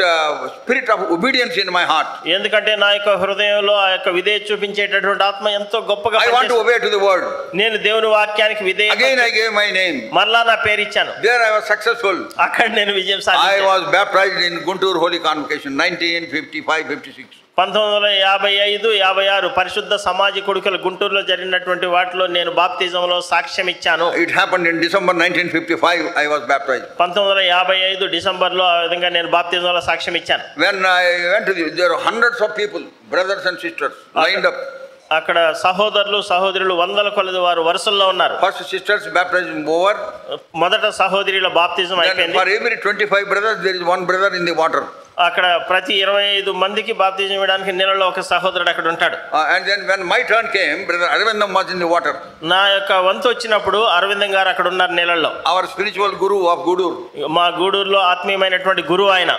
spirit of obedience in my heart. ఎందుకంటే నా యొక్క హృదయంలో ఆ యొక్క విధేయత చూపించేటటువంటి ఆత్మ ఎంతో గొప్పగా. I want to obey to the word. నేను దేవుని వాక్యానికి విధేయత. Again I gave my name. మరలా నా పేరు ఇచ్చాను. There I was successful. అక్కడ నేను విజయం సాధించాను. I was baptized in Guntur Holy Convocation 1955, 56. 1955, 56 పరిశుద్ధ సమాజ కొడుకుల గుంటూరులో జరిగినటువంటి వాటిలో నేను బాప్తిజంలో సాక్ష్యం ఇచ్చాను. It happened in December 1955. I was baptized. 1955 డిసెంబర్లో ఆ విధంగా నేను బాప్తిజంలో సాక్ష్యం ఇచ్చాను. When I went to there were hundreds of people, brothers and sisters lined up. అక్కడ సహోదరులు సహోదరులు వందల కొలది వారు వరుసల్లో ఉన్నారు. First sisters baptism over. మొదట సహోదరుల బాప్తిజం అయిపోయింది. For every 25 brothers there is one brother in the water. అక్కడ ప్రతి 25 మందికి బాప్తిజం ఇవ్వడానికి నీళ్ళలో ఒక సహోదరుడు అక్కడ ఉంటాడు. And then when my turn came, brother Arvindam was in the water. నా యొక్క వంతు వచ్చినప్పుడు అరవిందం గారు అక్కడ ఉన్నారు నీళ్ళలో. Our spiritual guru of Gudur. మా గూడూరులో ఆత్మీయమైనటువంటి గురువు ఆయన.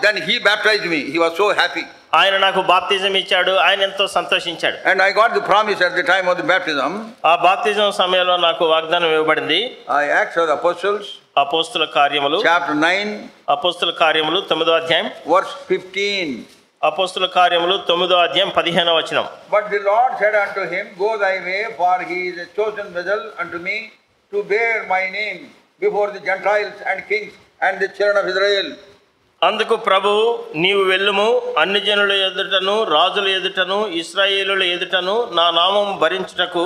Then he baptized me. He was so happy. ఆయన నాకు బాప్తిజం ఇచ్చాడు. ఆయన ఎంతో సంతోషించాడు. And I got the promise at the time of the baptism. ఆ బాప్తిజం సమయంలో నాకు వాగ్దానం ఇవ్వబడింది. Acts of the Apostles. అపోస్తుల కార్యములు chapter 9. అపోస్తుల కార్యములు 9వ అధ్యాయం verse 15. అపోస్తుల కార్యములు 9వ అధ్యాయం 15వ వచనం. But the Lord said unto him, Go thy way, for he is a chosen vessel unto me to bear my name before the Gentiles and kings and the children of Israel. అందుకు ప్రభువు, నీవు వెళ్ళుము, అన్ని జనుల ఎదుటను రాజుల ఎదుటను ఇశ్రాయేలుల ఎదుటను నా నామం భరించుటకు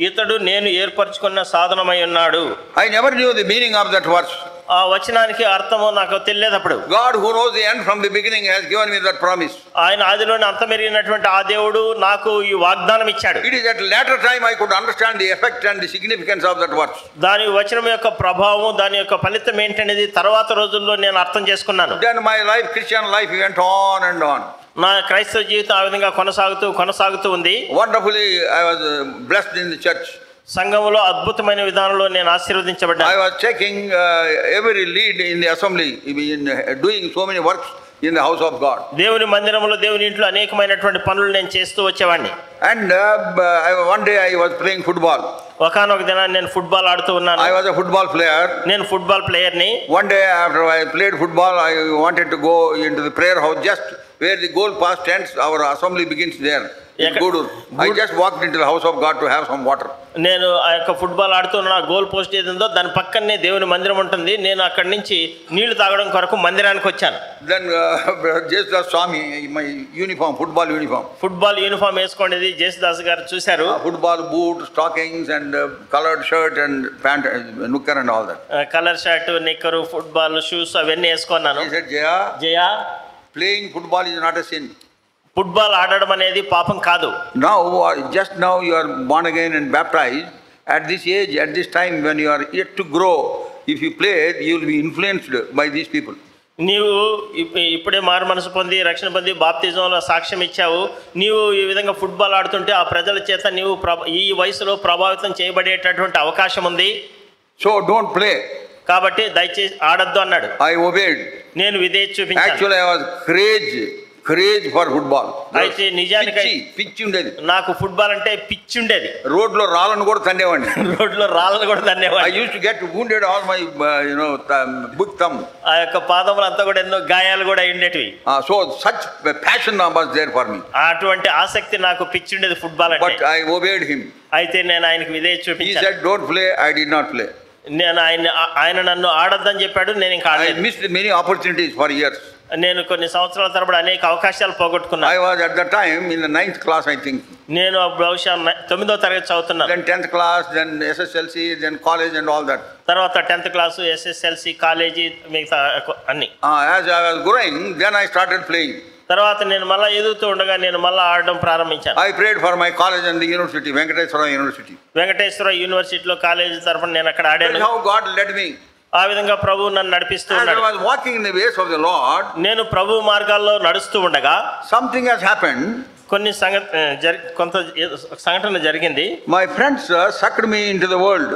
ఇతడు నేను ఏర్పరచుకున్న సాధనమై ఉన్నాడు. I never knew the meaning of that verse. ఆ వచనానికి అర్థము నాకు తెలియదు అప్పుడు. God who knows the end from the beginning has given me that promise. ఆయన ఆదిలోనే అంతమెరిగినటువంటి ఆ దేవుడు నాకు ఈ వాగ్దానం ఇచ్చాడు. It is at later time I could understand the effect and the significance of that verse. దాని వచనం యొక్క ప్రభావం, దాని యొక్క ఫలితం ఏంటనేది తర్వాత రోజుల్లో నేను అర్థం చేసుకున్నాను. Then my life, Christian life, went on and on. నా క్రైస్తవ జీవితం ఆ విధంగా కొనసాగుతూ ఉంది. Wonderfully I was blessed in the church. సంఘంలో అద్భుతమైన విధానంలో నేను ఆశీర్వదించబడ్డాను. I was taking every lead in the assembly, in doing so many works in the house of God. దేవుని మందిరంలో, దేవుని ఇంట్లో అనేకమైనటువంటి పనులు నేను చేస్తూ వచ్చేవాడిని. And one day I was playing football. ఒకనొక దినాన్ని నేను ఫుట్బాల్ ఆడుతూ ఉన్నాను. I was a football player. నేను football ప్లేయర్ని. One day after I played football, I wanted to go into the prayer house, just where the goal pass ends. Our assembly begins there in Gudur. I just walked into the house of God to have some water. నేను ఆ యొక్క football ఆడుతున్న goal post ఏదిందో దాని పక్కనే దేవుని మందిరం ఉంటుంది. నేను అక్కడి నుంచి నీళ్లు తాగడం కొరకు మందిరానికి వచ్చాను. Then Jesdas saw me in my uniform, football uniform. Football uniform వేసుకునేది జేసుదాస్ గారు చూశారు. Football boot, stockings and colored shirt and pant, knicker and all that. Colour shirt, knicker, football shoes అవన్నీ వేసుకున్నాను. He said, Jaya, playing football is not a sin. Football ఆడడం అనేది పాపం కాదు. Now, just now you are born again and baptized. At this age, at this time when you are yet to grow, if you play, you will be influenced by these people. నీవు ఇప్పుడే మారు మనసు పొంది రక్షణ పొంది బాప్తిజంలో సాక్ష్యం ఇచ్చావు. నీవు ఈ విధంగా ఫుట్బాల్ ఆడుతుంటే ఆ ప్రజల చేత నీవు ఈ వయసులో ప్రభావితం చేయబడేటటువంటి అవకాశం ఉంది. So don't play. కాబట్టి దయచేసి ఆడద్దు అన్నాడు. I obeyed. నేను విధేయత చూపించాను. Actually I was crazy for football. అయితే నిజానికి పిచ్చి ఉండేది నాకు. ఫుట్బాల్ అంటే పిచ్చి ఉండేది. రోడ్లో రాళ్ళను కూడా తన్నేవాడిని. రోడ్లో రాళ్ళను కూడా తన్నేవాడిని. I used to get wounded all my big thumb. ఆ యొక్క పాదములంతా కూడా ఎన్నో గాయాలు కూడా ఉండేటివి. So such passion was there for me. అటువంటి ఆసక్తి నాకు పిచ్చి ఉండేది ఫుట్బాల్ అంటే. But I obeyed him. అయితే నేను ఆయనకు విధేయత చూపించాను. He said don't play. I did not play. నేను ఆయన నన్ను ఆడొద్దని చెప్పాడు. నేను ఇంకా ఆడలేదు. I missed many opportunities for years. నేను కొన్ని సంవత్సరాల తరబడి అనేక అవకాశాలు పోగొట్టుకున్నాను. I was at that time in the 9th class, I think. నేను బహుశా 9వ తరగతి చదువుతున్నాను. Then 10th class, then SSLC, then college and all that. తర్వాత 10th క్లాసు, SSLC, కాలేజీ, మిగతా అన్ని. As I was growing, then I started playing. తర్వాత నేను మళ్ళీ ఎదుగుతూ ఉండగా నేను మళ్ళీ ఆడడం ప్రారంభించాను. I prayed for my college and the university, Venkateswara University. Venkateswara యూనివర్సిటీలో కాలేజీ తరపున నేను అక్కడ ఆడాను. That's how God led me. ఆ విధంగా ప్రభువు నన్ను నడిపిస్తూ As I ఉన్నాడు. was walking in the ways of the Lord, నేను ప్రభు మార్గాల్లో నడుస్తూ ఉండగా something has happened. కొన్ని కొంత సంఘటన జరిగింది. My friends sucked me into the world.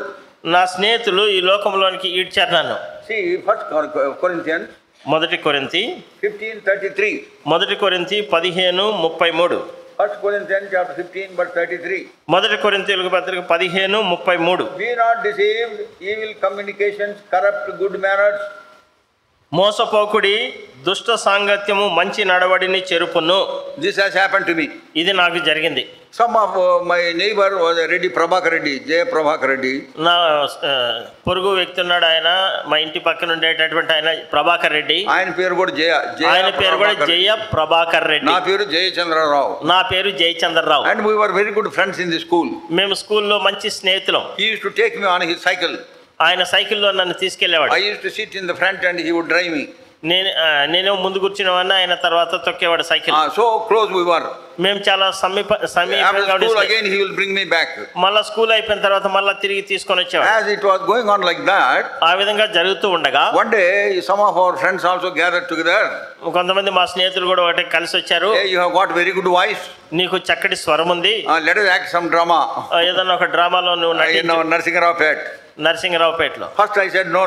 నా స్నేహితులు ఈ లోకంలోనికి ఈడ్చారు నన్ను. See, 1 Corinthians 1 కొరింథీ 15:33. 1 కొరింథీ 15:33. 1 Corinthians chapter 15 verse 33. 1 కొరింథీయులకు పత్రిక 15:33. Be not deceived, evil communications corrupt good manners. మోసపోకుడి, దుష్ట సాంగత్యము మంచి నడవడిని చెరుపును. This has happened to me. ఇది నాకు జరిగింది. Some of my neighbor was a Reddy, Prabhakar Reddy, Jaya Prabhakar Reddy. నా పొరుగు వ్యక్తి ఉన్నాడు, ఆయన మా ఇంటి పక్కన ఉండేటటువంటి ఆయన ప్రభాకర్ రెడ్డి. ఆయన పేరు కూడా జయ. ఆయన పేరు కూడా జయ ప్రభాకర్ రెడ్డి. నా పేరు జయచంద్రరావు. నా పేరు Jayachandrarao. And we were very good friends in the school. మేము స్కూల్లో మంచి స్నేహితులం. He used to take me on his cycle. ఆయన సైకిల్లో నన్ను తీసుకెళ్లేవాడు. I used to sit in the front and he would drive me. నేనే ముందు కూర్చునేవాడిని, ఆయన తర్వాత తొక్కేవాడు cycle. So close we were. మేము చాలా After school again he will bring me back. మళ్ళా స్కూల్ అయిపోయిన తర్వాత మళ్ళా తిరిగి తీసుకొని వచ్చేవాడు. As it was going on like that, ఆ విధంగా జరుగుతూ ఉండగా one day some of our friends also gathered together. కొంతమంది మా స్నేహితులు కూడా ఒకటి కలిసి వచ్చారు. Hey, you have got very good voice. నీకు చక్కటి స్వరం ఉంది, Let us act some drama. ఏదన్నా ఒక డ్రామాలో నువ్వు In our Narsingaravpet. నరసింగరావుపేటలో. First I said no,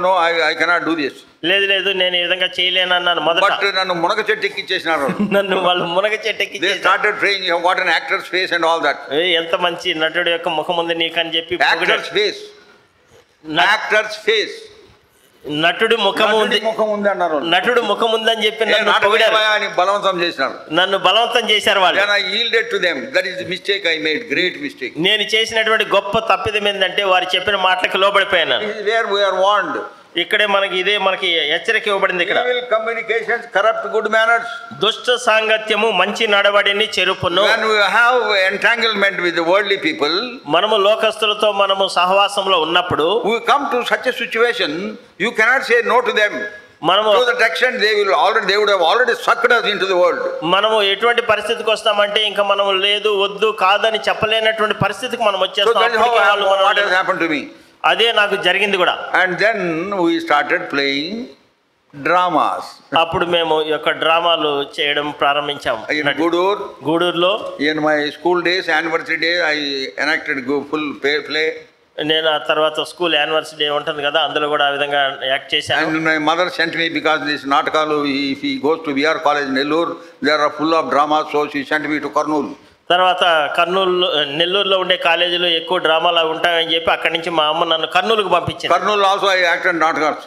I cannot do this. లేదు నేను ఈ విధంగా చేయలేనన్నాను మొదట. But నన్ను మునగ చెట్టు ఎక్కించేసినారు. నన్ను వాళ్ళు మునగ చెట్టు ఎక్కి They started praying, you have got an actor's face and all that. ఎంత మంచి నటుడు యొక్క ముఖం ఉంది నీకని చెప్పి. Actor's face. Actor's face. నటుడు ముఖం ఉంది అన్నారు. నటుడు ముఖం ఉందని చెప్పి బలవంతం చేసినారు. నన్ను బలవంతం చేశారు వాళ్ళు. Then I yielded to them. That is the mistake I made, great mistake. నేను చేసినటువంటి గొప్ప తప్పిదం ఏంటంటే వారు చెప్పిన మాటలకు లోబడిపోయాను. This is where we are warned. ఇక్కడే మనకి హెచ్చరిక ఇవ్వబడింది. ఇక్కడ evil communications corrupt good manners. దుష్ట సాంగత్యము మంచి నడవడిని చెరుపును. When we have entanglement with the worldly people, మనము లోకస్తులతో మనము సహవాసంలో ఉన్నప్పుడు we come to such a situation, you cannot say no to them. మనము to that extent they would have already sucked us into the world. మనము ఎటువంటి పరిస్థితికి వస్తామంటే ఇంకా మనము లేదు వద్దు కాదని చెప్పలేనటువంటి పరిస్థితికి మనం వచ్చేస్తాం. What has happened to me? అదే నాకు జరిగింది కూడా. And then we started playing dramas. అప్పుడు మేము ఈ యొక్క డ్రామాలు చేయడం ప్రారంభించాము. In గూడూరులో in my school days, anniversary day, I enacted full play. నేను ఆ తర్వాత స్కూల్ యానివర్సరీ డే ఉంటుంది కదా, అందులో కూడా ఆ విధంగా యాక్ట్ చేశాను. And my mother sent me because this Natakalu, if he goes to VR College Nellore, there are full of dramas, so she sent me to Kurnool. తర్వాత నెల్లూరులో ఉండే కాలేజీలో ఎక్కువ డ్రామాలు ఉంటాయని చెప్పి అక్కడి నుంచి మా అమ్మ నన్ను కర్నూలుకు పంపించింది. Kurnool also I acted Natakams.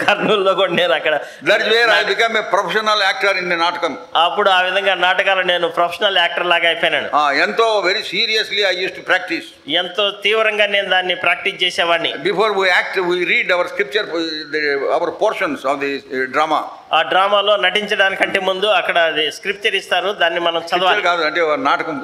కర్నూలులో కూడా నేను అక్కడ. That is where I became a professional actor in the Natakam. అప్పుడు ఆ విధంగా నాటకాలు నేను ప్రొఫెషనల్ యాక్టర్ లాగా అయిపోయాను. ఎంతో very seriously I used to practice. ఎంతో తీవ్రంగా నేను దాన్ని ప్రాక్టీస్ చేసేవాడిని. Before we act, we read our scripture, our portions of the drama. ఆ డ్రామాలో నటించడానికంటే ముందు అక్కడ స్క్రిప్చర్ ఇస్తారు, దాన్ని మనం చదవాలి. కాదు అంటే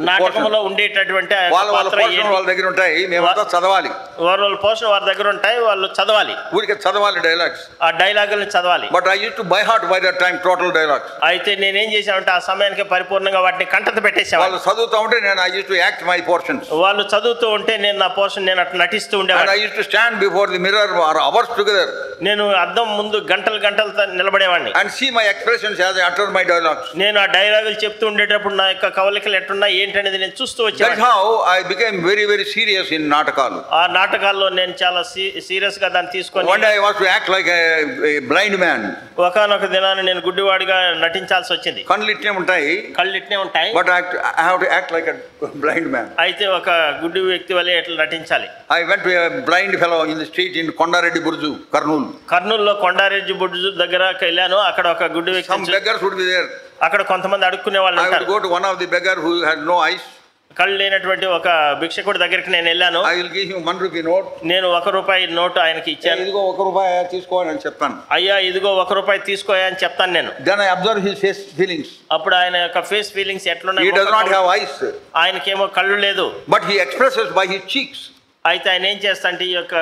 నాటకంలో ఉండేటటువంటి వాళ్ళ దగ్గర ఉంటాయి, మేమంతా చదవాలి. వాళ్ళ పోర్షన్ వారి దగ్గర ఉంటాయి, వాళ్ళు చదవాలి. ఊరికే చదవాలి డైలాగ్స్. ఆ డైలాగులను చదవాలి. But I used to buy heart by that time total dialogues. అయితే నేనేం చేశానంటే ఆ సమయానికి పరిపూర్ణంగా వాటిని కంటత పెట్టేసాను. వాళ్ళు చదువుతూ ఉంటే నేను I used to act my portions. వాళ్ళు చదువుతూ ఉంటే నేను నా పోర్షన్ నేను అట్లా నటిస్తూ ఉండేవాడిని. I used to stand before the mirror for hours together. నేను అద్దం ముందు గంటలు నిలబడేవాడిని. And see my expressions as I utter my dialogues. నేను ఆ డైలాగులు చెప్తూ ఉండేటప్పుడు నా యొక్క కవలికలు ఎట్టున్నా ఏంటనేది నేను చూస్తూ వచ్చాను. That's how I became very very serious in నాటకాలు. ఆ నాటకాల్లో నేను చాలా సీరియస్ గా దాన్ని తీసుకొని one day I was to act like a blind man. ఒకనొక దినాన నేను గుడ్డివాడిగా నటించాల్సి వచ్చింది. కళ్ళు ఇట్నే ఉంటాయి but I have to act like a blind man. అయితే ఒక గుడ్డి వ్యక్తి వలె ఎట్లా నటించాలి. I went to a blind fellow in the street in Kondareddy బుర్జు, కర్నూలులో కొండారెడ్డి బుర్జు దగ్గరకు వెళ్ళాను. అక్కడ ఒక గుడ్డి వ్యక్తి, some beggars would be there. అక్కడ కొంతమంది అడుక్కునే వాళ్ళు ఉంటారు. I would go to one of the beggar who had no eyes. కళ్ళు లేనటువంటి ఒక భిక్షకుడి దగ్గరికి నేను వెళ్ళాను. I will give him 1 rupee note. నేను 1 రూపాయి నోటు ఆయనకి ఇచ్చాను. ఇదిగో 1 రూపాయి తీసుకోవాలని చెప్తాను. అయ్యా ఇదిగో 1 రూపాయి తీసుకోయా అని చెప్తాను నేను. Then I observe his face feelings. అప్పుడు ఆయన యొక్క ఫేస్ ఫీలింగ్స్ ఎట్లున్నాయి? He does not have eyes. ఆయనకేమో కళ్ళు లేదు. But he expresses by his cheeks. అయితే ఆయన ఏం చేస్తాంటే ఈ యొక్క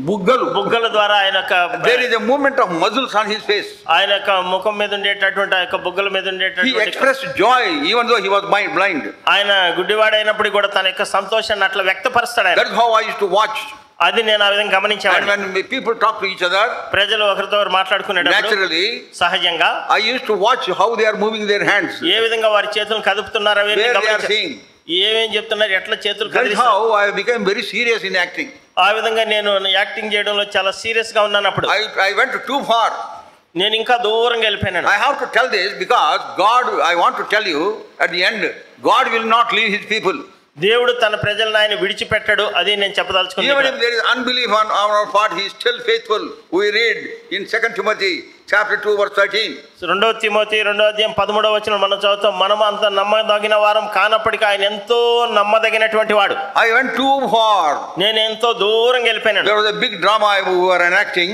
బుగ్గల ద్వారా ఆయన యొక్క there is a movement of muscles on his face. ఆయన యొక్క ముఖం మీద ఉండేటటువంటి ఆ యొక్క బుగ్గల మీద He ఉండేటటువంటి expressed joy even though he was blind. ఆయన గుడ్డివాడైనప్పుడు కూడా తన యొక్క సంతోషాన్ని అట్లా వ్యక్తపరుస్తాడు ఆయన. That's how I used to watch. అది నేను ఆ విధంగా And గమనించాను. when people talk to each other, ప్రజలు ఒకరితో ఒకరు మాట్లాడుకునేటప్పుడు naturally సహజంగా I used to watch how they are moving their hands, ఏ విధంగా వారి చేతులను కదుపుతున్నారు అవి where they are saying. ఏమేం చెప్తున్నారు, ఎట్లా చేతులు That's కదిలిస్తున్నారు. how I became very serious in acting. ఆ విధంగా నేను యాక్టింగ్ చేయడంలో చాలా సీరియస్ గా ఉన్నాను. అప్పుడు I went too far. నేను ఇంకా దూరంగా వెళ్ళిపోయాను. I have to tell this because God, I want to tell you at the end, God will not leave his people. దేవుడు తన ప్రజలను ఆయన విడిచిపెట్టడు. అది నేను Even చెప్పదలుచుకున్నాను. if there is unbelief on our part, he is still faithful. We read in 2 Timothy chapter 2 verse 13. 2 Timothy 2వ అధ్యాయం 13వ వచనం మనం చదువుతాం. మనం అంత నమ్మదగిన వారం కానప్పటికీ ఆయన ఎంతో నమ్మదగినటువంటి వాడు. I went too far. నేను ఎంతో దూరంగా వెళ్ళిపోయాను. There was a big drama we were enacting.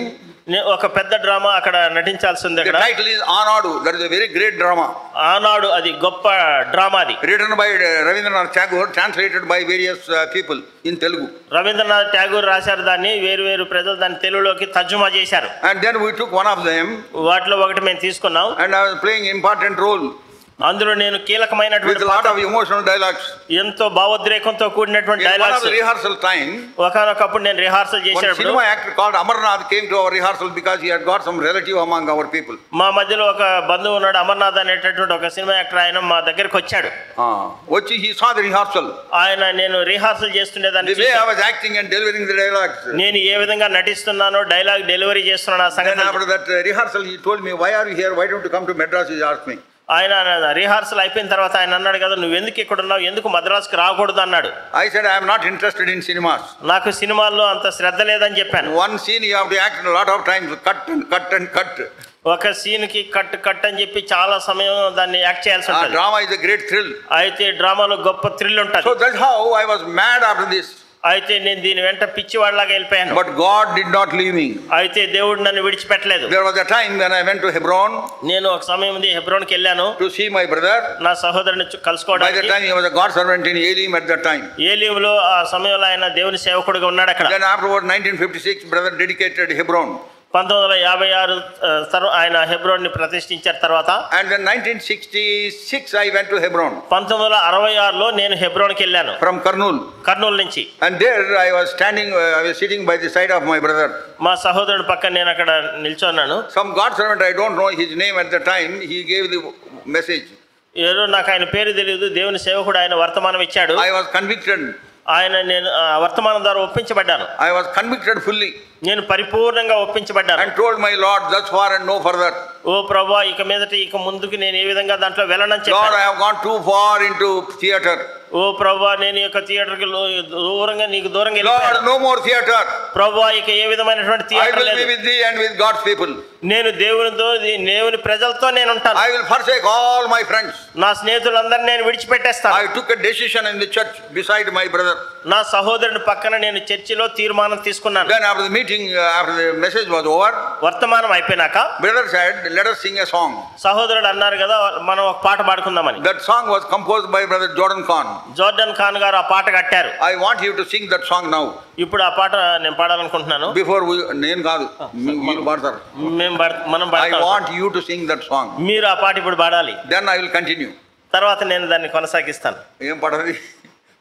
ఒక పెద్ద డ్రామా అక్కడ నటించాల్సి ఉంది. The అక్కడ title is Aanadu. That is a very great drama. ఆనాడు అది గొప్ప డ్రామా. అది written by Rabindranath Tagore, translated by various people in Telugu. Rabindranath Tagore రాశారు దాన్ని. వేరు ప్రజలు దాన్ని తెలుగులోకి తర్జుమా చేశారు. And then we took one of them. వాటిలో ఒకటి మేము తీసుకున్నాం. And I was playing important role. అందులో నేను కీలకమైనటువంటి with a lot of emotional dialogues. ఎంతో భావోద్రేకంతో కూడినటువంటి dialogues. In one of the rehearsal time, ఒకనొకప్పుడు నేను రిహార్సల్ one చేసేటప్పుడు cinema actor called Amarnath came to our rehearsal because he had got some relative among our people. మా మధ్యలో ఒక బంధువు ఉన్నాడు, అమర్నాథ్ అనేటటువంటి ఒక సినిమా యాక్టర్. ఆయన మా దగ్గరికి వచ్చాడు. వచ్చి he saw the rehearsal. ఆయన నేను rehearsal చేస్తుండేదాన్ని the way I was acting and delivering the dialogues. నేను ఏ విధంగా నటిస్తున్నానో డైలాగ్ డెలివరీ చేస్తున్నాను ఆ సంగతి. Then after that rehearsal he told me, why are you here, why don't you come to Madras, he asked me. ఆయన rehearsal అయిపోయిన తర్వాత ఆయన అన్నాడు కదా, నువ్వు ఎందుకు ఇక్కడ ఉన్నావు, ఎందుకు మద్రాసుకు రాకూడదు అన్నాడు. I said I am not interested in cinemas. నాకు సినిమాల్లో అంత శ్రద్ధ లేదని చెప్పాను. One scene you have to act a lot of times, cut. ఒక సీన్ కి కట్ అని చెప్పి చాలా సమయం దాన్ని యాక్ట్ చేయాల్సి ఉంటుంది. Drama is a great thrill. అయితే డ్రామాలో గొప్ప థ్రిల్ ఉంటుంది. So that's how I was mad after this. అయితే నేను దీని వెంట పిచ్చివాడిలాగా వెళ్ళిపోయాను. But God did not leave me. అయితే దేవుడు నన్ను విడిచిపెట్టలేదు. There was a time when I went to Hebron. నేను ఒక సమయం ఉంది హెబ్రోన్కి వెళ్ళాను to see my brother. నా సహోదరుని కలుసుకోవడానికి. By the time he was a God servant in Elim at that time. ఏలీములో ఆ సమయంలో ఆయన దేవుని సేవకుడిగా ఉన్నాడు అక్కడ. Then afterward 1956 brother dedicated Hebron. 1956 ఆయన హెబ్రోన్ని ప్రతిష్ఠించారు తర్వాత. And then 1966 I went to Hebron. 1966లో నేను హెబ్రోన్కి వెళ్ళాను. From కర్నూలు నుంచి. And there I was sitting by the side of my brother. మా సహోదరుడి పక్కన నేను అక్కడ నిల్చున్నాను. Some God servant, I don't know his name at the time, he gave the message. ఏదో నాకు ఆయన పేరు తెలియదు. దేవుని సేవకుడు ఆయన వర్తమానం ఇచ్చాడు. I was convicted. నేను వర్తమానం ద్వారా ఒప్పించబడ్డాను. I was convicted fully. నేను పరిపూర్ణంగా ఒప్పించబడ్డాను. And told my Lord, thus far and no further. ఓ ప్రభువా, ఇక ముందుకు నేను ఏ విధంగా దాంట్లో వెళ్ళనని చెప్పాను. Lord, I have gone too far into theater. ఓ ప్రభువా, నేను ఈ యొక్క థియేటర్కి దూరంగా వెళ్ళిపోయాను. Lord, no more theater. ప్రభువా, ఇక ఏ విధమైనటువంటి థియేటర్ లేదు. I will be with thee and with God's people. నేను దేవుని ప్రజలతో నేను ఉంటాను. I will forsake all my friends. నా స్నేహితులందరినీ నేను విడిచిపెట్టేస్తాను. I took a decision in the church beside my brother. నా సహోదరుని పక్కన నేను చర్చిలో తీర్మానం తీసుకున్నాను. Then after the meeting, after the message was over, వర్తమానం అయిపోయినాక brother said, let us sing a song. సహోదరుడు అన్నారు కదా, మనం ఒక పాట పాడుకుందామని. That song was composed by brother Jordan Khan. Jordan Khan గారు ఆ పాట కట్టారు. I want you to sing that song now. ఇప్పుడు ఆ పాట నేను పాడాలనుకుంటున్నాను. Before నేను కాదు, మీరు పాడతారు. మనం I want you to sing that song. మీరు ఆ పాట ఇప్పుడు పాడాలి. Then I will continue. తర్వాత నేను దాన్ని కొనసాగిస్తాను. ఏం పాడాలి?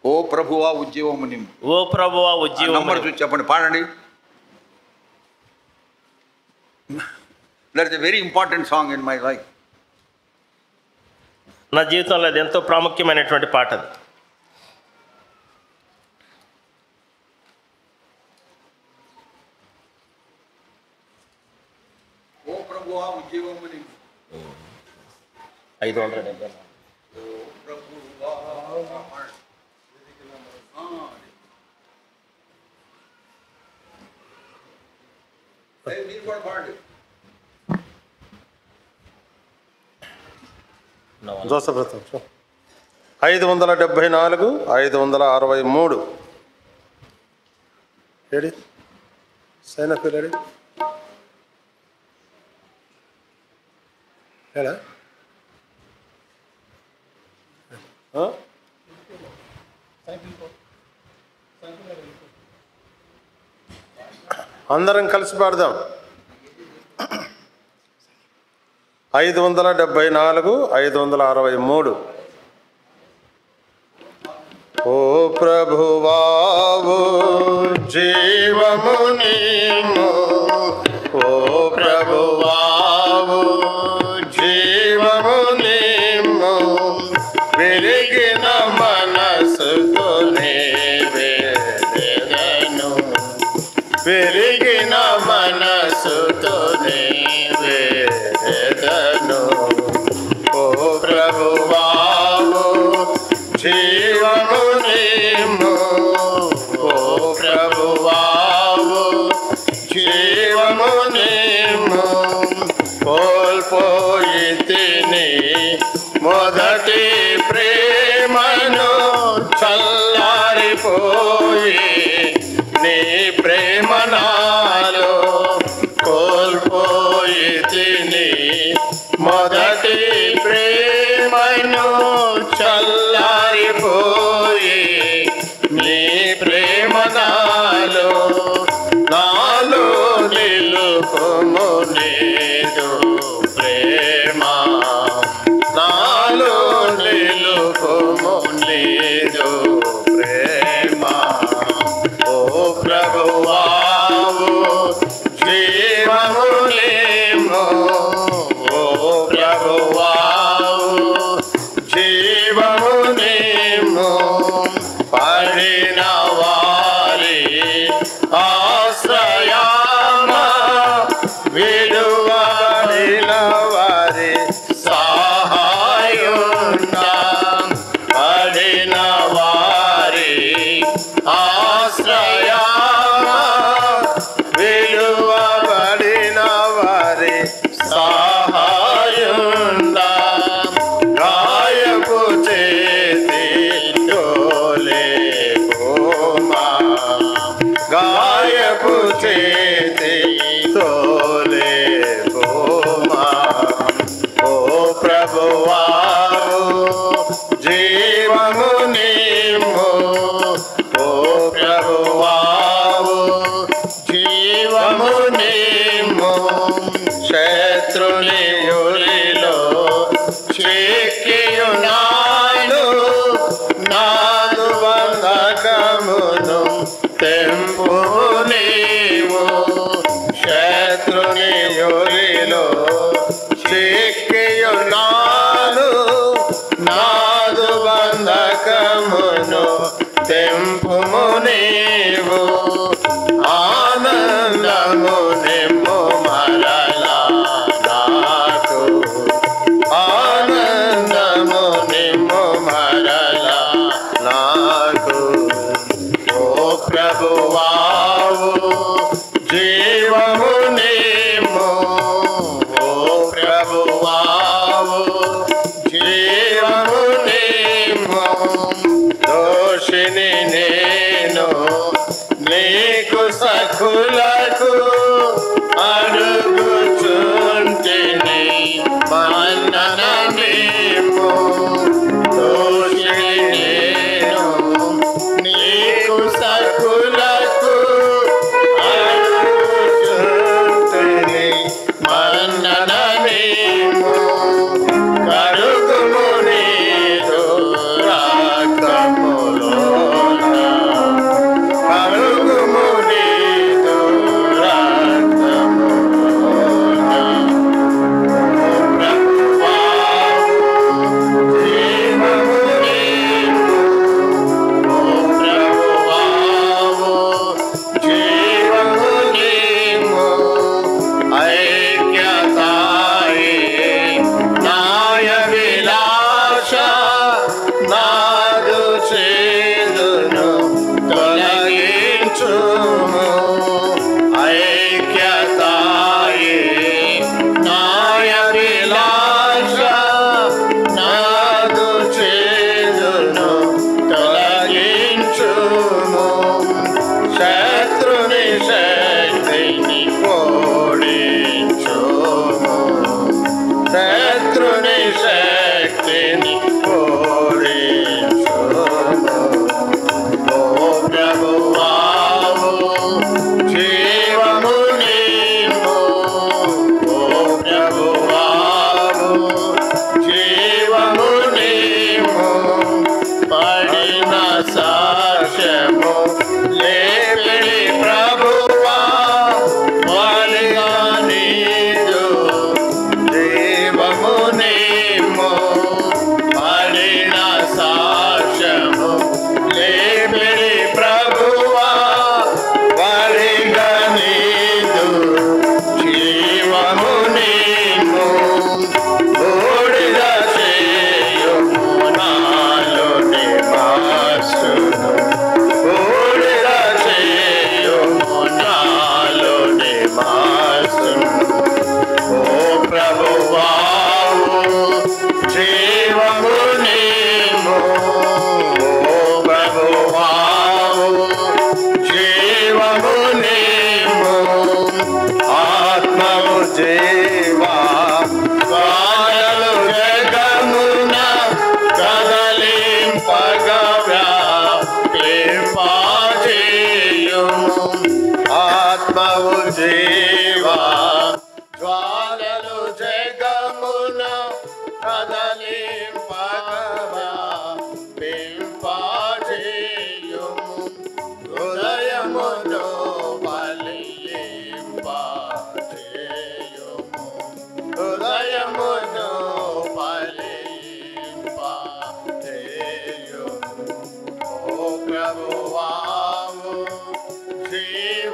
ఓ ప్రభువా ఉజ్జీవము నింపు. ఓ ప్రభువా ఉజ్జీవము. నంబర్ చూసి చెప్పండి, పాడండి. That is a very important song in my life. నా జీవితంలో అది ఎంతో ప్రాముఖ్యమైనటువంటి పాట అది. ఓ ప్రభువా ఉజ్జీవము నింపు. 570. ఓ ప్రభువా. మీరు కూడా పాడండి. Joseph Ratham. 574, 563. Ready? Sign up, ready? Hello? Huh? అందరం కలిసి పాడదాం. 574, 563. ఓ ప్రభువావు జీవము నీవు, ఓ ప్రభువావు జీవము నీవు, విరిగిన మనసుతో వేదను, విరిగిన మనసుతో వేదను. ఓ ప్రభువావు జీవము నీవు, ఓ ప్రభువావు జీవము నీవు, కోల్పోయితిని మొదటి ప్రేమను, చల్లారిపోయి నీ ప్రేమ నాలో, కోల్పోయితిని మొదటి ప్రేమను, చల్లారిపోయి నీ ప్రేమ నాలో, నాలో నిలుపుము నీదు ప్రేమ, నాలో నిలుపుము నీదు ప్రేమ. ఓ ప్రభువావు జీవము నీవు, ఓ ప్రభువావు జీవము నీవు, పడిన వారి ఆశ్రయామా, విడువబడిన వారి సహాయున్నా, పడిన వారి ఆశ్రయామా, విడువబడిన వారి సహాయున్నా, గాయపు చేతితో లేకుమా, గాయపు చేతితో లేకుమా. ఓ ప్రభువావు జీవము నీవు, ఓ ప్రభువావు జీవము నీవు, శత్రుని ఉరిలో చిక్కియున్నాను, నాదు బంధకమును తెంపు నీవు, శత్రుని ఉరిలో చిక్కియున్నాను, నాదు బంధకమును తెంపుము నీవు, ఆనందము నిమ్ము మరలా నాకు, ఆనందము నిమ్ము మరలా నాకు. ఓ ప్రభువావు జీవము నీవు, ఓ ప్రభువావు జీవము నీవు, దోషిని నేను నీకు సఖులకు అడుగుచుంటిని మన్నన నీవు, దోషిని నేను నీకు సఖులకు అడుగుచుంటిని మన్నన నీవు, కడుగుము నీదు రక్తములోన, కడుగుము నీదు రక్తములోన,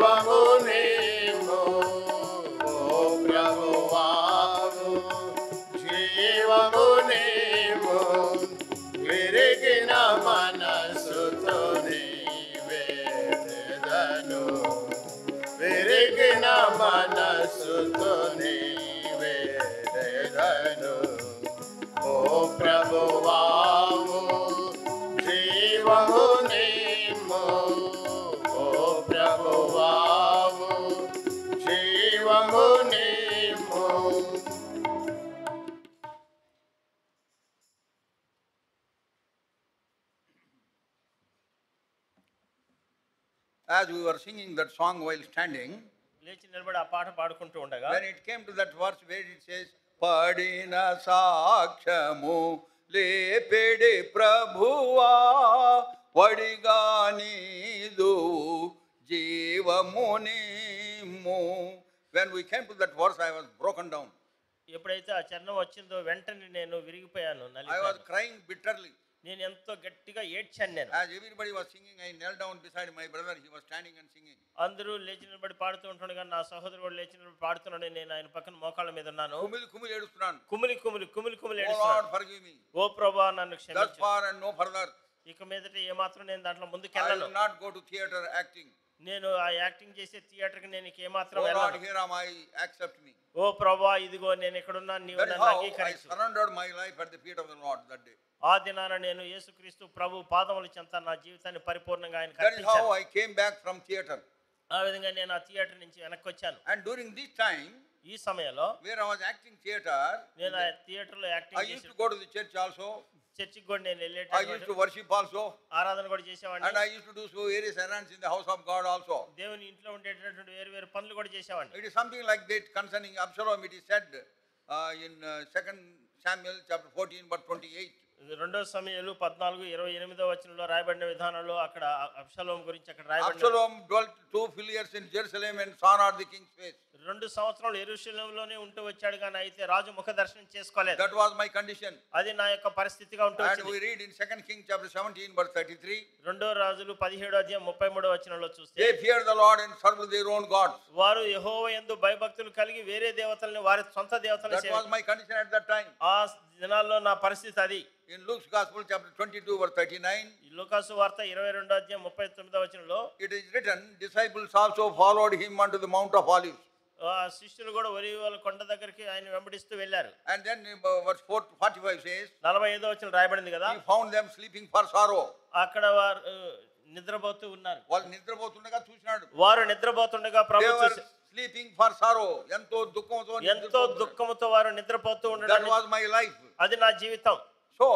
జీవము నీవు ఓ ప్రభువావు జీవము నీవు విరిగిన మనసుతో నీవేదను విరిగిన మనసుతో నీవేదను ఓ ప్రభువావు జీవము నీవు ఓ ప్రభువావు జీవము నీవు. As we were singing that song while standing, లేచి నిలబడి ఆ పాట పాడుకుంటూ ఉండగా when it came to that verse where it says, Padina సాక్ష్యము లేపెడి ప్రభువా వడిగా నీదు జీవము నీము. When we came to that verse, I was broken down. ఎప్పుడైతే ఆ చరణం వచ్చిందో వెంటనే నేను విరిగిపోయాను, I was నలిగిపోయాను. crying bitterly. నేను ఎంతో గట్టిగా ఏడ్చాను నేను. As everybody was singing, I knelt down beside my brother. He was standing and singing. అందరూ లేచి నిలబడి పాడుతూ ఉంటుండగా నా సహోదరుడు కూడా లేచి నిలబడి పాడుతున్నాడు. నేను ఆయన పక్కన మోకాళ్ళ మీద ఉన్నాను. కుమిలి కుమిలి ఏడుస్తున్నాను. కుమిలి కుమిలి కుమిలి కుమిలి Oh ఏడుస్తున్నాను. Lord, forgive me. ఓ ప్రభువా నన్ను Thus క్షమించు. far and no further. ఇక మీదట ఏమాత్రం నేను దాంట్లో I ముందుకెళ్ళను. will not go to theater acting. నేను ఆ యాక్టింగ్ చేసే థియేటర్కి నేను ఇక ఏమాత్రం Oh Lord, వెళ్ళను. here am I. Accept me. ఓ ప్రభువా ఇదిగో నేను ఎక్కడున్నాను, నీవు That is నన్ను how I అంగీకరించు. surrendered my life at the feet of the Lord that day. ఆ దినాన నేను యేసుక్రీస్తు ప్రభు పాదముల చెంత నా జీవితాన్ని పరిపూర్ణంగా ఆయనకు That is how అర్పించాను. I came back from theater. ఆ విధంగా నేను ఆ థియేటర్ నుంచి వెనక్కి వచ్చాను. And during this time, ఈ సమయంలో where I was acting theater, నేను ఆ థియేటర్లో I యాక్టింగ్ used చేసి to go to the church also. చర్చికి కూడా నేను I used వెళ్ళేటప్పుడు to worship also. ఆరాధన కూడా And చేసేవాడిని. I used to do so various errands in the house of God also. దేవుని ఇంట్లో ఉండేటటువంటి వేరు వేరు పనులు కూడా చేసేవాడిని. It is something like that concerning Absalom. It is said in 2 Samuel chapter 14 verse 28. రెండో సమయాలు 14:28 వచనంలో రాయబడిన విధానంలో అక్కడ అబ్షలోం గురించి అక్కడ రాయబడిన Absalom dwelt 2 years in Jerusalem and saw not the king's face. 2 సంవత్సరాలు యెరూషలేములోనే ఉంటూ వచ్చాడు కానీ అయితే రాజు ముఖ దర్శనం చేసుకోలేదు. That was my condition. అది నా యొక్క పరిస్థితిగా ఉంటూ And వచ్చింది. we read in 2 Kings chapter 17 verse 33. రెండో రాజులు 17:33 వచనంలో చూస్తే They feared the Lord and served their own gods. వారు యెహోవా యందు భయభక్తులు కలిగి వేరే దేవతలను వారి సొంత దేవతలను That was my condition at that time. ఆ దినాల్లో నా పరిస్థితి అది. In Luke's Gospel chapter 22 verse 39, ఈ లూకాసు వార్త 22:39 వచనంలో it is written, disciples also followed him unto the Mount of Olives. ఆ శిష్యులు కూడా ఒలీవల కొండ దగ్గరికి ఆయన వెంబడిస్తూ వెళ్ళారు. And then verse 45 says, 45వ వచనం రాయబడింది కదా, he found them sleeping for sorrow. అక్కడ వారు నిద్రపోతూ ఉన్నారు. వాళ్ళు నిద్రపోతుండగా చూసినాడు. వారు నిద్రపోతుండగా They ప్రభు were చూసి sleeping for sorrow. ఎంతో దుఃఖంతో ఎంతో నిద్రపోతున్నారు. దుఃఖముతో వారు నిద్రపోతూ That ఉండడం was my life. అది నా జీవితం. So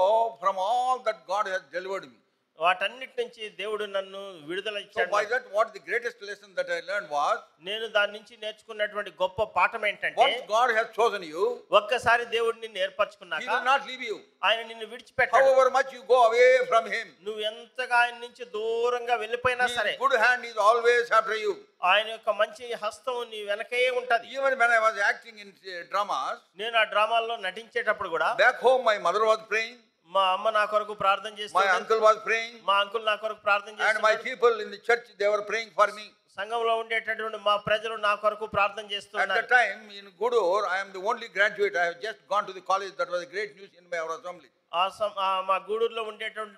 from all that God has delivered me. వాటన్నిటి నుంచి దేవుడు నన్ను విడుదల So ఇచ్చాడు. by that, what the greatest lesson that I learned was, నేను దాని నుంచి నేర్చుకున్నటువంటి గొప్ప పాఠం ఏంటంటే, once God has chosen you, ఒక్కసారి దేవుడు నిన్ను he ఏర్పరచుకున్నాక will not leave you. ఆయన నిన్ను విడిచిపెట్టాడు. However much you go away from him, నువ్వు ఎంతగా ఆయన నుంచి దూరంగా వెళ్ళిపోయినా సరే his good hand is always after you. ఆయన యొక్క మంచి హస్తం నీ వెనకే ఉంటది. Even when I was acting in dramas, నేను ఆ డ్రామాల్లో నటించేటప్పుడు కూడా back home my mother was praying, మా అమ్మ నా కొరకు ప్రార్థన my చేస్తుంది, uncle was praying, మా అంకుల్ నా కొరకు ప్రార్థన and my చేస్తున్నారు, people in the church, they were praying for me. సంఘంలో ఉండేటటువంటి మా ప్రజలు నా కొరకు ప్రార్థన At చేస్తున్నారు. that time in Gudur, I am the only graduate. I have just gone to the college. That was a great news in our assembly. మా గూడూరులో ఉండేటువంటి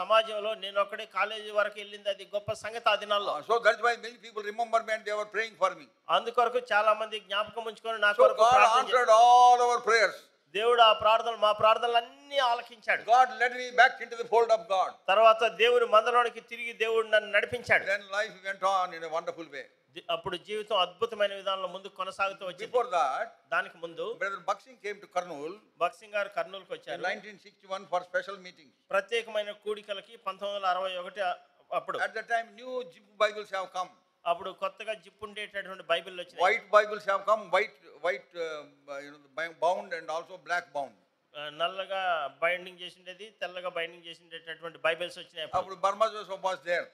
సమాజంలో నేను ఒక్కడే కాలేజీ వరకు వెళ్ళింది, అది గొప్ప సంగతి ఆ దినాల్లో. So that's why many people remember me and they were praying for me. అందుకొరకు చాలా మంది జ్ఞాపకం ఉంచుకొని నా So కొరకు God ప్రార్థన చేశారు. answered all our prayers. దేవుడు ఆ ప్రార్థనలు మా ప్రార్థనలన్నీ ఆలకించాడు. God led me back into the fold of God. తర్వాత దేవుని మందలోనికి తిరిగి దేవుడు నన్ను నడిపించాడు. Then life went on in a wonderful way. అప్పుడు జీవితం అద్భుతమైన విధానంలో ముందుకు కొనసాగుతూ వచ్చింది. Before that, దానికి ముందు Brother Buxing came to Kurnool బక్సింగ్ గారు కర్నూలుకు in వచ్చారు 1961 for special meetings. ప్రత్యేకమైన కూడికలకి 1961 అప్పుడు. At that time, new Jeep Bibles have come. అప్పుడు కొత్తగా జిప్ ఉండేటటువంటి బైబిల్ వచ్చినాయి. White Bibles have come, white bound and also black bound. నల్లగా బైండింగ్ చేసిండేది, తెల్లగా బైండింగ్ చేసిండేటటువంటి బైబిల్స్ వచ్చినాయి. Aప్పుడు Burma Joseph was there.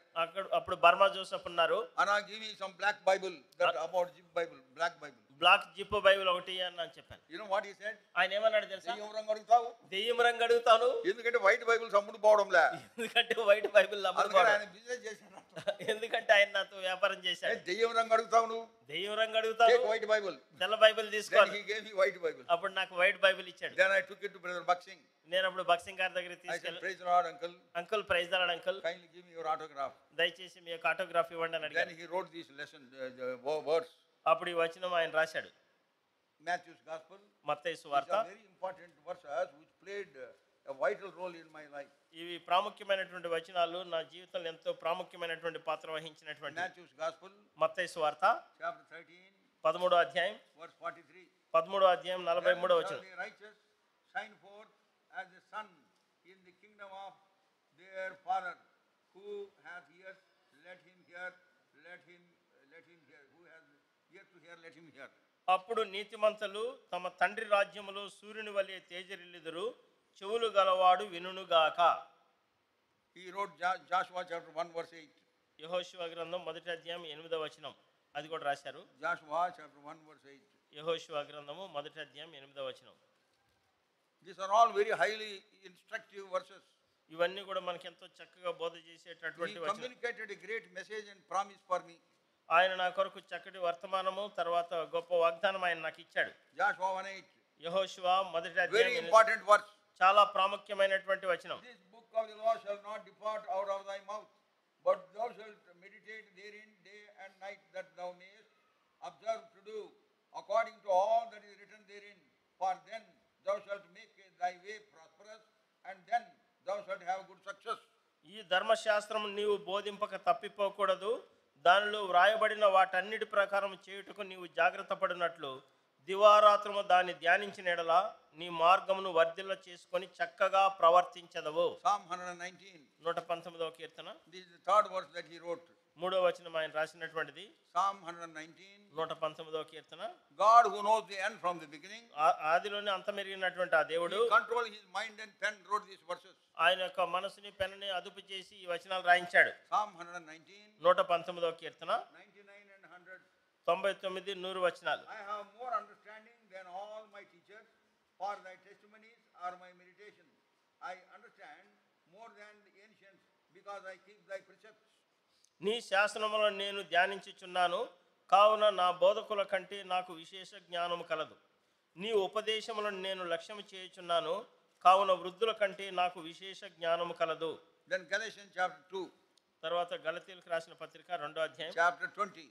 అప్పుడు బర్మా జోసెఫ్ ఉన్నారు. Anna, give me some black Bible, that about Jeep Bible, black Bible. Black zip Bible ఒకటి అని నేను చెప్పాను. You know what he said? ఆయన ఏమన్నాడు తెలుసా? దెయ్యం రంగు అడుగుతావు, దెయ్యం రంగు అడుగుతాను, ఎందుకంటే వైట్ బైబిల్స్ అమ్ముడు పోవడంలే, ఎందుకంటే వైట్ బైబిల్ అందుకని ఆయన బిజినెస్ చేశాడు. ఎందుకంటే ఆయన నాతో వ్యాపారం చేశాడు. దెయ్యం రంగు అడుగుతావు నువ్వు, దెయ్యం రంగు అడుగుతావు, టేక్ వైట్ బైబుల్. తెల్ల బైబిల్ Then తీసుకోవాలి. he gave me white Bible. అప్పుడు నాకు వైట్ బైబిల్ ఇచ్చాడు. Then I took it to Brother Baksing. నేను అప్పుడు బక్సింగ్ గారి దగ్గర I said, తీసుకెళ్ళి, praise the Lord, uncle. Uncle praise the Lord uncle, Kindly give me your autograph. దయచేసి మీ యొక్క ఆటోగ్రాఫ్ ఇవ్వండి అని Then అడిగాను. he wrote these lesson, the words. అప్పుడు ఈ వచనం ఆయన రాశాడు. Matthew's Gospel. మత్తయి These సువార్త. are very important verses which played a vital role in my life. ఇవి ప్రాముఖ్యమైనటువంటి వచనాలు నా జీవితంలో ఎంతో ప్రాముఖ్యమైనటువంటి పాత్ర వహించినటువంటి. Matthew's Gospel, మత్తయి సువార్త chapter 13, 13వ అధ్యాయం, verse 43. 13వ అధ్యాయం 43వ Then వచనం. shall the righteous shine forth as the sun in the kingdom of their Father. Who hath ears, let him hear. Let him hear. Who has ears to hear, let him hear. అప్పుడు నీతిమంతులు తమ తండ్రి రాజ్యములో సూర్యుని వలె తేజరిల్లుదురు, చెవులు గలవాడు వినుగాక. He wrote Joshua chapter 1 verse 8. యెహోషువ గ్రంథం 1వ అధ్యాయం 8వ వచనం, అది కూడా రాశారు. Joshua chapter 1 verse 8. యెహోషువ గ్రంథము 1వ అధ్యాయం 8వ వచనం. These are all very highly instructive verses. ఇవన్నీ కూడా మనకి ఎంతో చక్కగా బోధ He చేసేటటువంటి వచనం. communicated a great message and promise for me. ఆయన నా కొరకు చక్కటి వర్తమానము, తర్వాత గొప్ప వాగ్దానం ఆయన నాకు ఇచ్చాడు. Joshua 1:8. యెహోషువ 1వ Very అధ్యాయం important verse. చాలా ప్రాముఖ్యమైనటువంటి వచనం. This book of the law shall not depart out of thy mouth, but thou shalt meditate therein day and night, that thou mayest observe to do according to all that is written therein. For then thou shalt make thy way prosperous, and then thou shalt have good success. ఈ ధర్మశాస్త్రం నీవు బోధింపక తప్పిపోకూడదు, దానిలో వ్రాయబడిన వాటన్నిటి ప్రకారం చేయుటకు నీవు జాగ్రత్త పడినట్లు దివారాత్రము దాన్ని ధ్యానించిన ఎడల నీ మార్గమును వర్ధిల్ల చేసుకొని చక్కగా ప్రవర్తించదవు. Psalm 119. 119వ Keerthana, This is the third verse that he wrote. 3వ వచనం ఆయన రాసినటువంటిది. Psalm 119. 119వ Keerthana, God who knows the end from the beginning, ఆదిలోనే అంతమెరిగినటువంటి ఆ దేవుడు he controlled his mind and pen, wrote these verses. ఆయన యొక్క మనసుని పెన్నుని అదుపు చేసి ఈ వచనాలు రాయించాడు. Psalm 119. 119వ Keerthana, 99 and 100. 99, 100 వచనాలు. I have more understanding than all my teachers, for thy testimonies are my meditation. I understand more than the ancients, because I keep thy precepts. నీ శాసనములను నేను ధ్యానించుచున్నాను, కావున నా బోధకుల కంటే నాకు విశేష జ్ఞానము కలదు. నీ ఉపదేశములను నేను లక్ష్యము చేయుచున్నాను, కావున వృద్ధుల కంటే నాకు విశేష జ్ఞానము కలదు. Then Galatians chapter 2, తర్వాత గలతీయులకు రాసిన పత్రిక 2వ అధ్యాయం chapter 20.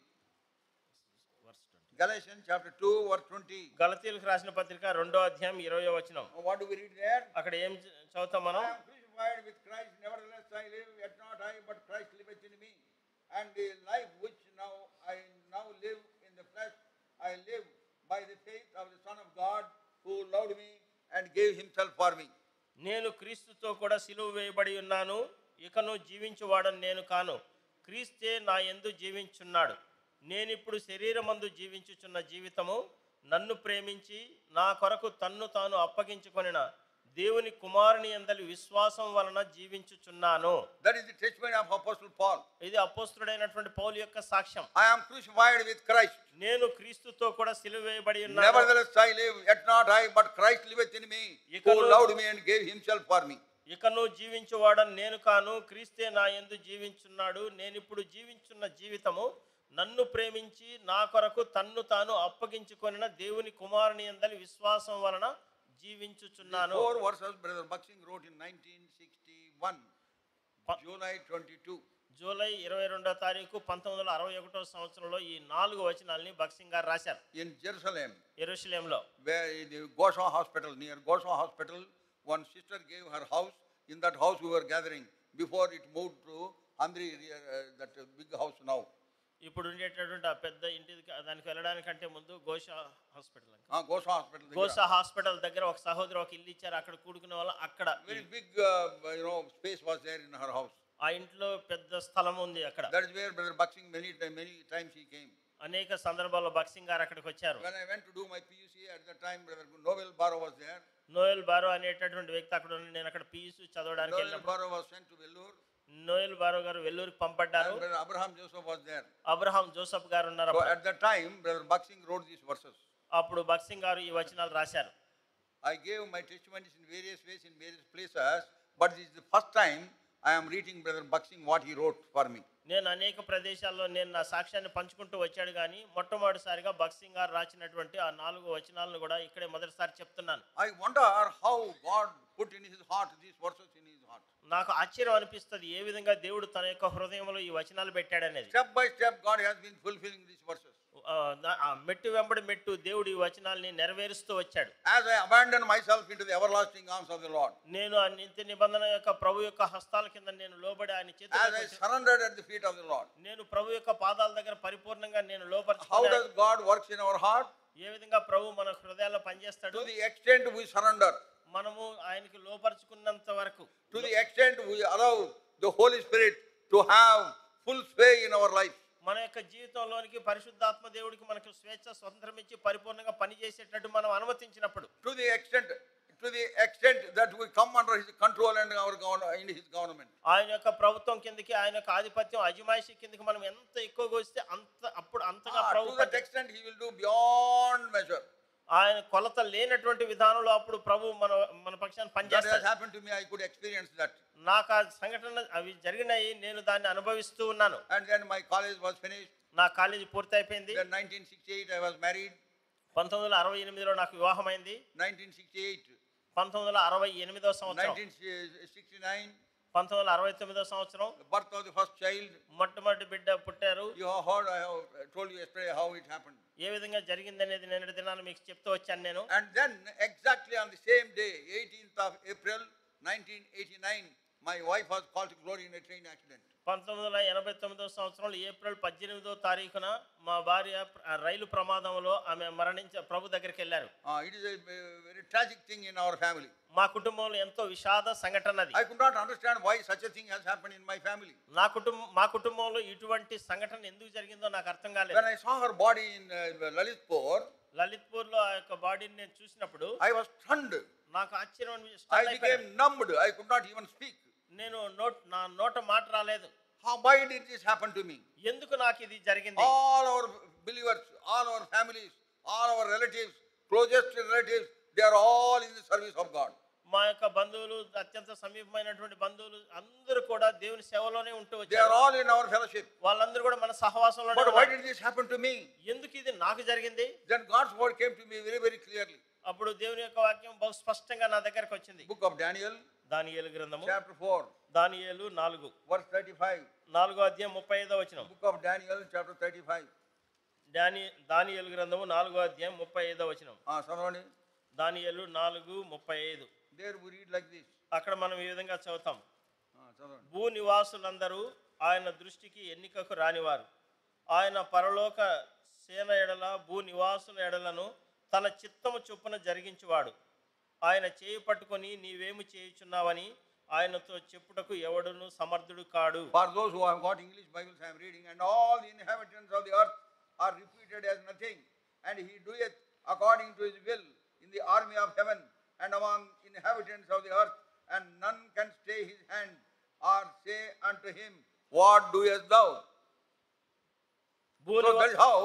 verse 20. Galatians chapter 2, verse 20. గలతీయులకు రాసిన పత్రిక 2వ అధ్యాయం 20వ వచనం. What do we read there? అక్కడ ఏం చదువుతాం మనం? I am crucified with Christ, nevertheless I live, yet not I, but Christ liveth in me. And the life which I now live in the flesh, I live by the faith of the Son of God, who loved me and gave himself for me. నేను క్రీస్తుతో కూడా సిలువ వేయబడి ఉన్నాను, ఇకను జీవించువాడని నేను కాను, క్రీస్తే నా యందు జీవించున్నాడు. నేనిప్పుడు శరీరమందు జీవించుచున్న జీవితము నన్ను ప్రేమించి నా కొరకు తన్ను తాను అప్పగించుకొనిన దేవుని కుమారుని యందలి విశ్వాసం వలన జీవించుచున్నాను. That is the testimony of Apostle Paul. ఇది అపోస్తలుడైనటువంటి పౌలు యొక్క సాక్ష్యం. I am crucified with Christ. నేను క్రీస్తుతో కూడా సిలువ వేయబడి ఉన్నాను. Nevertheless I live, yet not I, but Christ liveth in me, who loved me and gave himself for me. ఇకను జీవించువాడని నేను కాను, క్రీస్తే నా యందు జీవించున్నాడు. నేనిప్పుడు జీవించున్న జీవితము నన్ను ప్రేమించి నా కొరకు తన్ను తాను అప్పగించుకొనిన దేవుని కుమారుని యందలి విశ్వాసం వలన జీవించుచున్నాను. 4 verses Brother Baksing wrote in 1961, July 22. July 22వ తారీఖు 1961వ సంవత్సరంలో ఈ 4 వచనాల్ని బక్సింగ్ గారు రాశారు. In Jerusalem, యెరూషలేంలో where in the Gosha Hospital, near Gosha Hospital, one sister gave her house. In that house we were gathering before it moved to Andhri, that big house now. ఇప్పుడు ఉండేటటువంటి ఆ పెద్ద ఇంటి దానికి వెళ్ళడానికంటే ముందు Gosha hospital, Gosha Hospital. Gosha hospital దగ్గర ఒక సహోదరు ఒక ఇల్లు ఇచ్చారు. అక్కడ కూడుకునే వాళ్ళ అక్కడ Very big, space was there in her house. ఆ ఇంట్లో పెద్ద స్థలం ఉంది. అక్కడ That is where Brother Baksing many times he came. అనేక సందర్భాల్లో బక్సింగ్ గారు అక్కడికి వచ్చారు. When I went to do my PUC at that time, Brother Noel Barrow was there. Noel Barrow అనేటటువంటి వ్యక్తి అక్కడ ఉండి నేను అక్కడ పియూసీ చదవడానికి Noel వెళ్ళినప్పుడు Barrow was sent to Vellore. Noel Barrow గారు వెల్లూరుకి పంపడ్డారు. And Brother Abraham Joseph was there. Abraham Joseph గారు ఉన్నారు. So at that time, Brother Baksing wrote these verses. అప్పుడు బక్సింగ్ గారు ఈ వచనాలు రాశారు. I gave my testimonies in various ways in various places, but this is the first time I am reading Brother Buxing what he wrote for me. నేను అనేక ప్రదేశాల్లో నేను నా సాక్ష్యాన్ని పంచుకుంటూ వచ్చాడు, కానీ మొట్టమొదటిసారిగా భక్సింగ్ గారు రాసినటువంటి ఆ 4 వచనాలను కూడా ఇక్కడే మొదటిసారి చెప్తున్నాను. I wonder how God put in his heart these verses in his heart. నాకు ఆశ్చర్యం అనిపిస్తుంది ఏ విధంగా దేవుడు తన యొక్క హృదయంలో ఈ వచనాలు పెట్టాడనేది. Step by step God has been fulfilling these verses. మెట్టు వెంబడి మెట్టు దేవుడు ఈ వచనాల్ని నెరవేరుస్తూ వచ్చాడు. As I abandon myself into the everlasting arms of the Lord. నేను ఆ నిత్య నిబంధన యొక్క ప్రభు యొక్క హస్తాల కింద నేను లోబడి ఆయన As I చేతులకు surrendered at the feet of the Lord. నేను ప్రభు యొక్క పాదాల దగ్గర పరిపూర్ణంగా నేను How లోపరుచుకున్నాను. does God works in our heart? ఏ విధంగా ప్రభు మన హృదయాల్లో పనిచేస్తాడు? To the extent we surrender, మనము ఆయనకి లోపరుచుకున్నంత వరకు, to the extent we allow the Holy Spirit to have full sway in our life. మన యొక్క జీవితంలోనికి పరిశుద్ధాత్మ దేవుడికి మనకు స్వేచ్ఛ స్వతంత్రం ఇచ్చి పరిపూర్ణంగా పనిచేసేటట్టు మనం అనుమతించినప్పుడు, To the extent that we come under his control and in his government. ఆయన యొక్క ప్రభుత్వం కిందకి, ఆయన యొక్క ఆధిపత్యం అజమాయిషీ కిందకి మనం ఎంత ఎక్కువగా వస్తే అంతగా ప్రభు To that extent he will do beyond measure. ఆయన కొలత లేనటువంటి విధానంలో అప్పుడు ప్రభు మన పక్షాన్ని That has పనిచేస్తాడు. happened to me. I could experience that. నాకు ఆ సంఘటన అవి జరిగినాయి, నేను దాన్ని అనుభవిస్తూ ఉన్నాను. And then my college was finished. నా కాలేజీ పూర్తయిపోయింది. Then 1968 I was married. 1968లో నాకు వివాహమైంది. 1968, 1968వ సంవత్సరం, 1969, 1969వ సంవత్సరం the birth of the first child. మొట్టమొదటి బిడ్డ పుట్టారు. You have heard, I have told you yesterday how it happened. ఏ విధంగా జరిగిందనేది నిన్నటి దినాన్ని మీకు చెప్తూ వచ్చాను నేను. And then exactly on the same day, 18th of April 1989, my wife was called to glory in a train accident. 1989వ సంవత్సరంలో April 18వ తారీఖున మా భార్య రైలు ప్రమాదంలో ఆమె ప్రభు దగ్గరికి వెళ్ళారు. It is a very tragic thing in our family. మా కుటుంబంలో ఎంతో విషాద సంఘటన అది. I could not understand why such a thing has happened in my family. మా కుటుంబంలో ఇటువంటి సంఘటన ఎందుకు జరిగిందో నాకు అర్థం కాలేదు. When I saw her body in లలిత్పూర్లో ఆ యొక్క బాడీని నేను చూసినప్పుడు I was stunned. నాకు ఆశ్చర్యం I became numbed. I could not even speak. నేను నా నోట మాట రాలేదు. Why did this happen to me? ఎందుకు నాకు ఇది జరిగింది? All our believers, all our families, all our relatives, closest relatives, they are all in the service of God. మా యొక్క బంధువులు, అత్యంత సమీపమైనటువంటి బంధువులు అందరూ కూడా దేవుని సేవలోనే ఉంటూ They are వచ్చారు. all in our fellowship. వాళ్ళందరూ కూడా మన సహవాసంలోనే But why ఉన్నారు. did this happen to me? ఎందుకు ఇది నాకు జరిగింది? Then God's word came to me very, very clearly. అప్పుడు దేవుని యొక్క వాక్యం బహు స్పష్టంగా నా దగ్గరకు వచ్చింది. Book of Daniel, దానియేలు గ్రంథము chapter 4, దానియేలు 4 verse 35. 4వ అధ్యాయం 35వ వచనం. Book of Daniel, chapter 35. దానియేలు గ్రంథము 4వ అధ్యాయం 35వ వచనం. Sarvani, దానియేలు 4:35. there we read like this. అక్కడ మనం ఈ విధంగా చదువుతాం. Sarvani. భూ నివాసులందరూ ఆయన దృష్టికి ఎన్నికకు రానివారు. ఆయన పరలోక సేన ఎడల భూ నివాసుల ఎడలను తన చిత్తము చొప్పున జరిగించువాడు. ఆయన చేయి పట్టుకొని నీవేమి చేయుచున్నావని ఆయనతో చెప్పుటకు ఎవడును సమర్థుడు కాడు. For those who have got English Bibles, I am reading, and all the inhabitants of the earth are reputed as nothing, and he doeth according to his will in the army of heaven and among inhabitants of the earth, and none can stay his hand or say unto him, what doest thou? So that is how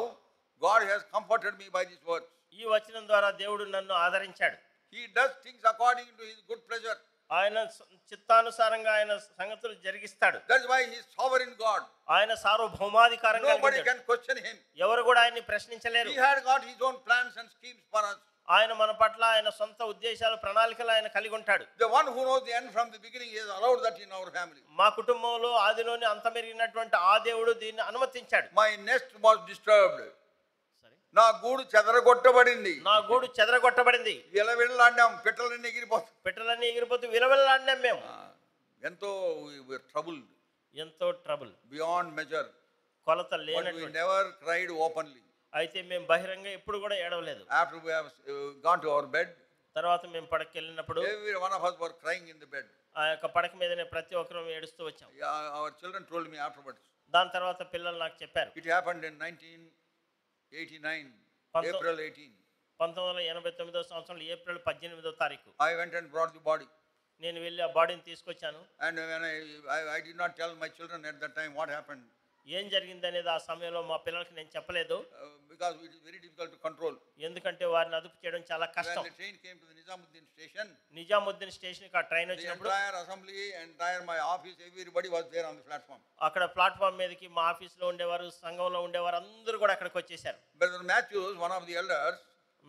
God has comforted me by these words. ఈ వచనం ద్వారా దేవుడు నన్ను ఆదరించాడు. He does things according to his good pleasure. ఆయన చిత్తానుసారంగా ఆయన సంగతులు జరిగిస్తాడు. That's why he is sovereign God. ఆయన సార్వభౌమాధికారం Nobody కలిగినవాడు. can question him. ఎవరు కూడా ఆయన్ని ప్రశ్నించలేరు. He had got his own plans and schemes for us. ఆయన మన పట్ల ఆయన సొంత ఉద్దేశాలు, ప్రణాళికలు ఆయన కలిగి ఉంటాడు. The one who knows the end from the beginning, he has allowed that in our family. మా కుటుంబంలో ఆదిలోని అంతమెరిగినటువంటి ఆ దేవుడు దీన్ని అనుమతించాడు. My nest was disturbed. నా గూడు చెదరగొట్టబడింది. నా గూడు చెదరగొట్టబడింది. విలవిల్లాడినాం, పిట్టలన్నీ ఎగిరిపోతాయి. పిట్టలన్నీ ఎగిరిపోతూ విలవిల్లాడినాం మేము. ఎంతో troubled. ఎంతో ట్రబుల్, Beyond measure. కొలత But we లేనటువంటి. never cried openly. అయితే మేము బహిరంగ ఎప్పుడు కూడా ఏడవలేదు. After we have gone to our bed, తర్వాత మేము పడకి వెళ్ళినప్పుడు every one of us were crying in the bed. ఆ యొక్క పడక మీదనే ప్రతి ఒక్కరూ ఏడుస్తూ వచ్చాం. Our children told me afterwards. దాని తర్వాత పిల్లలు నాకు చెప్పారు. It happened in 1989, April 18. 1989వ సంవత్సరంలో ఏప్రిల్ 18వ తారీఖు I went and brought the body. నేను వెళ్ళి ఆ బాడీని తీసుకొచ్చాను. And when I did not tell my children at that time what happened. ఏం జరిగింది అనేది ఆ సమయంలో మా పిల్లలకి నేను చెప్పలేదు, because it is very difficult to control. ఎందుకంటే వారిని అదుపు చేయడం చాలా When కష్టం. the train came to the Nizamuddin station, Nizamuddin స్టేషన్కి ఆ ట్రైన్ the వచ్చినప్పుడు entire assembly, entire my office, everybody was there on the platform. అక్కడ ప్లాట్ఫామ్ మీదకి మా ఆఫీస్లో ఉండేవారు, సంఘంలో ఉండేవారు అందరూ కూడా అక్కడికి వచ్చేసారు. Brother Matthews, one of the elders,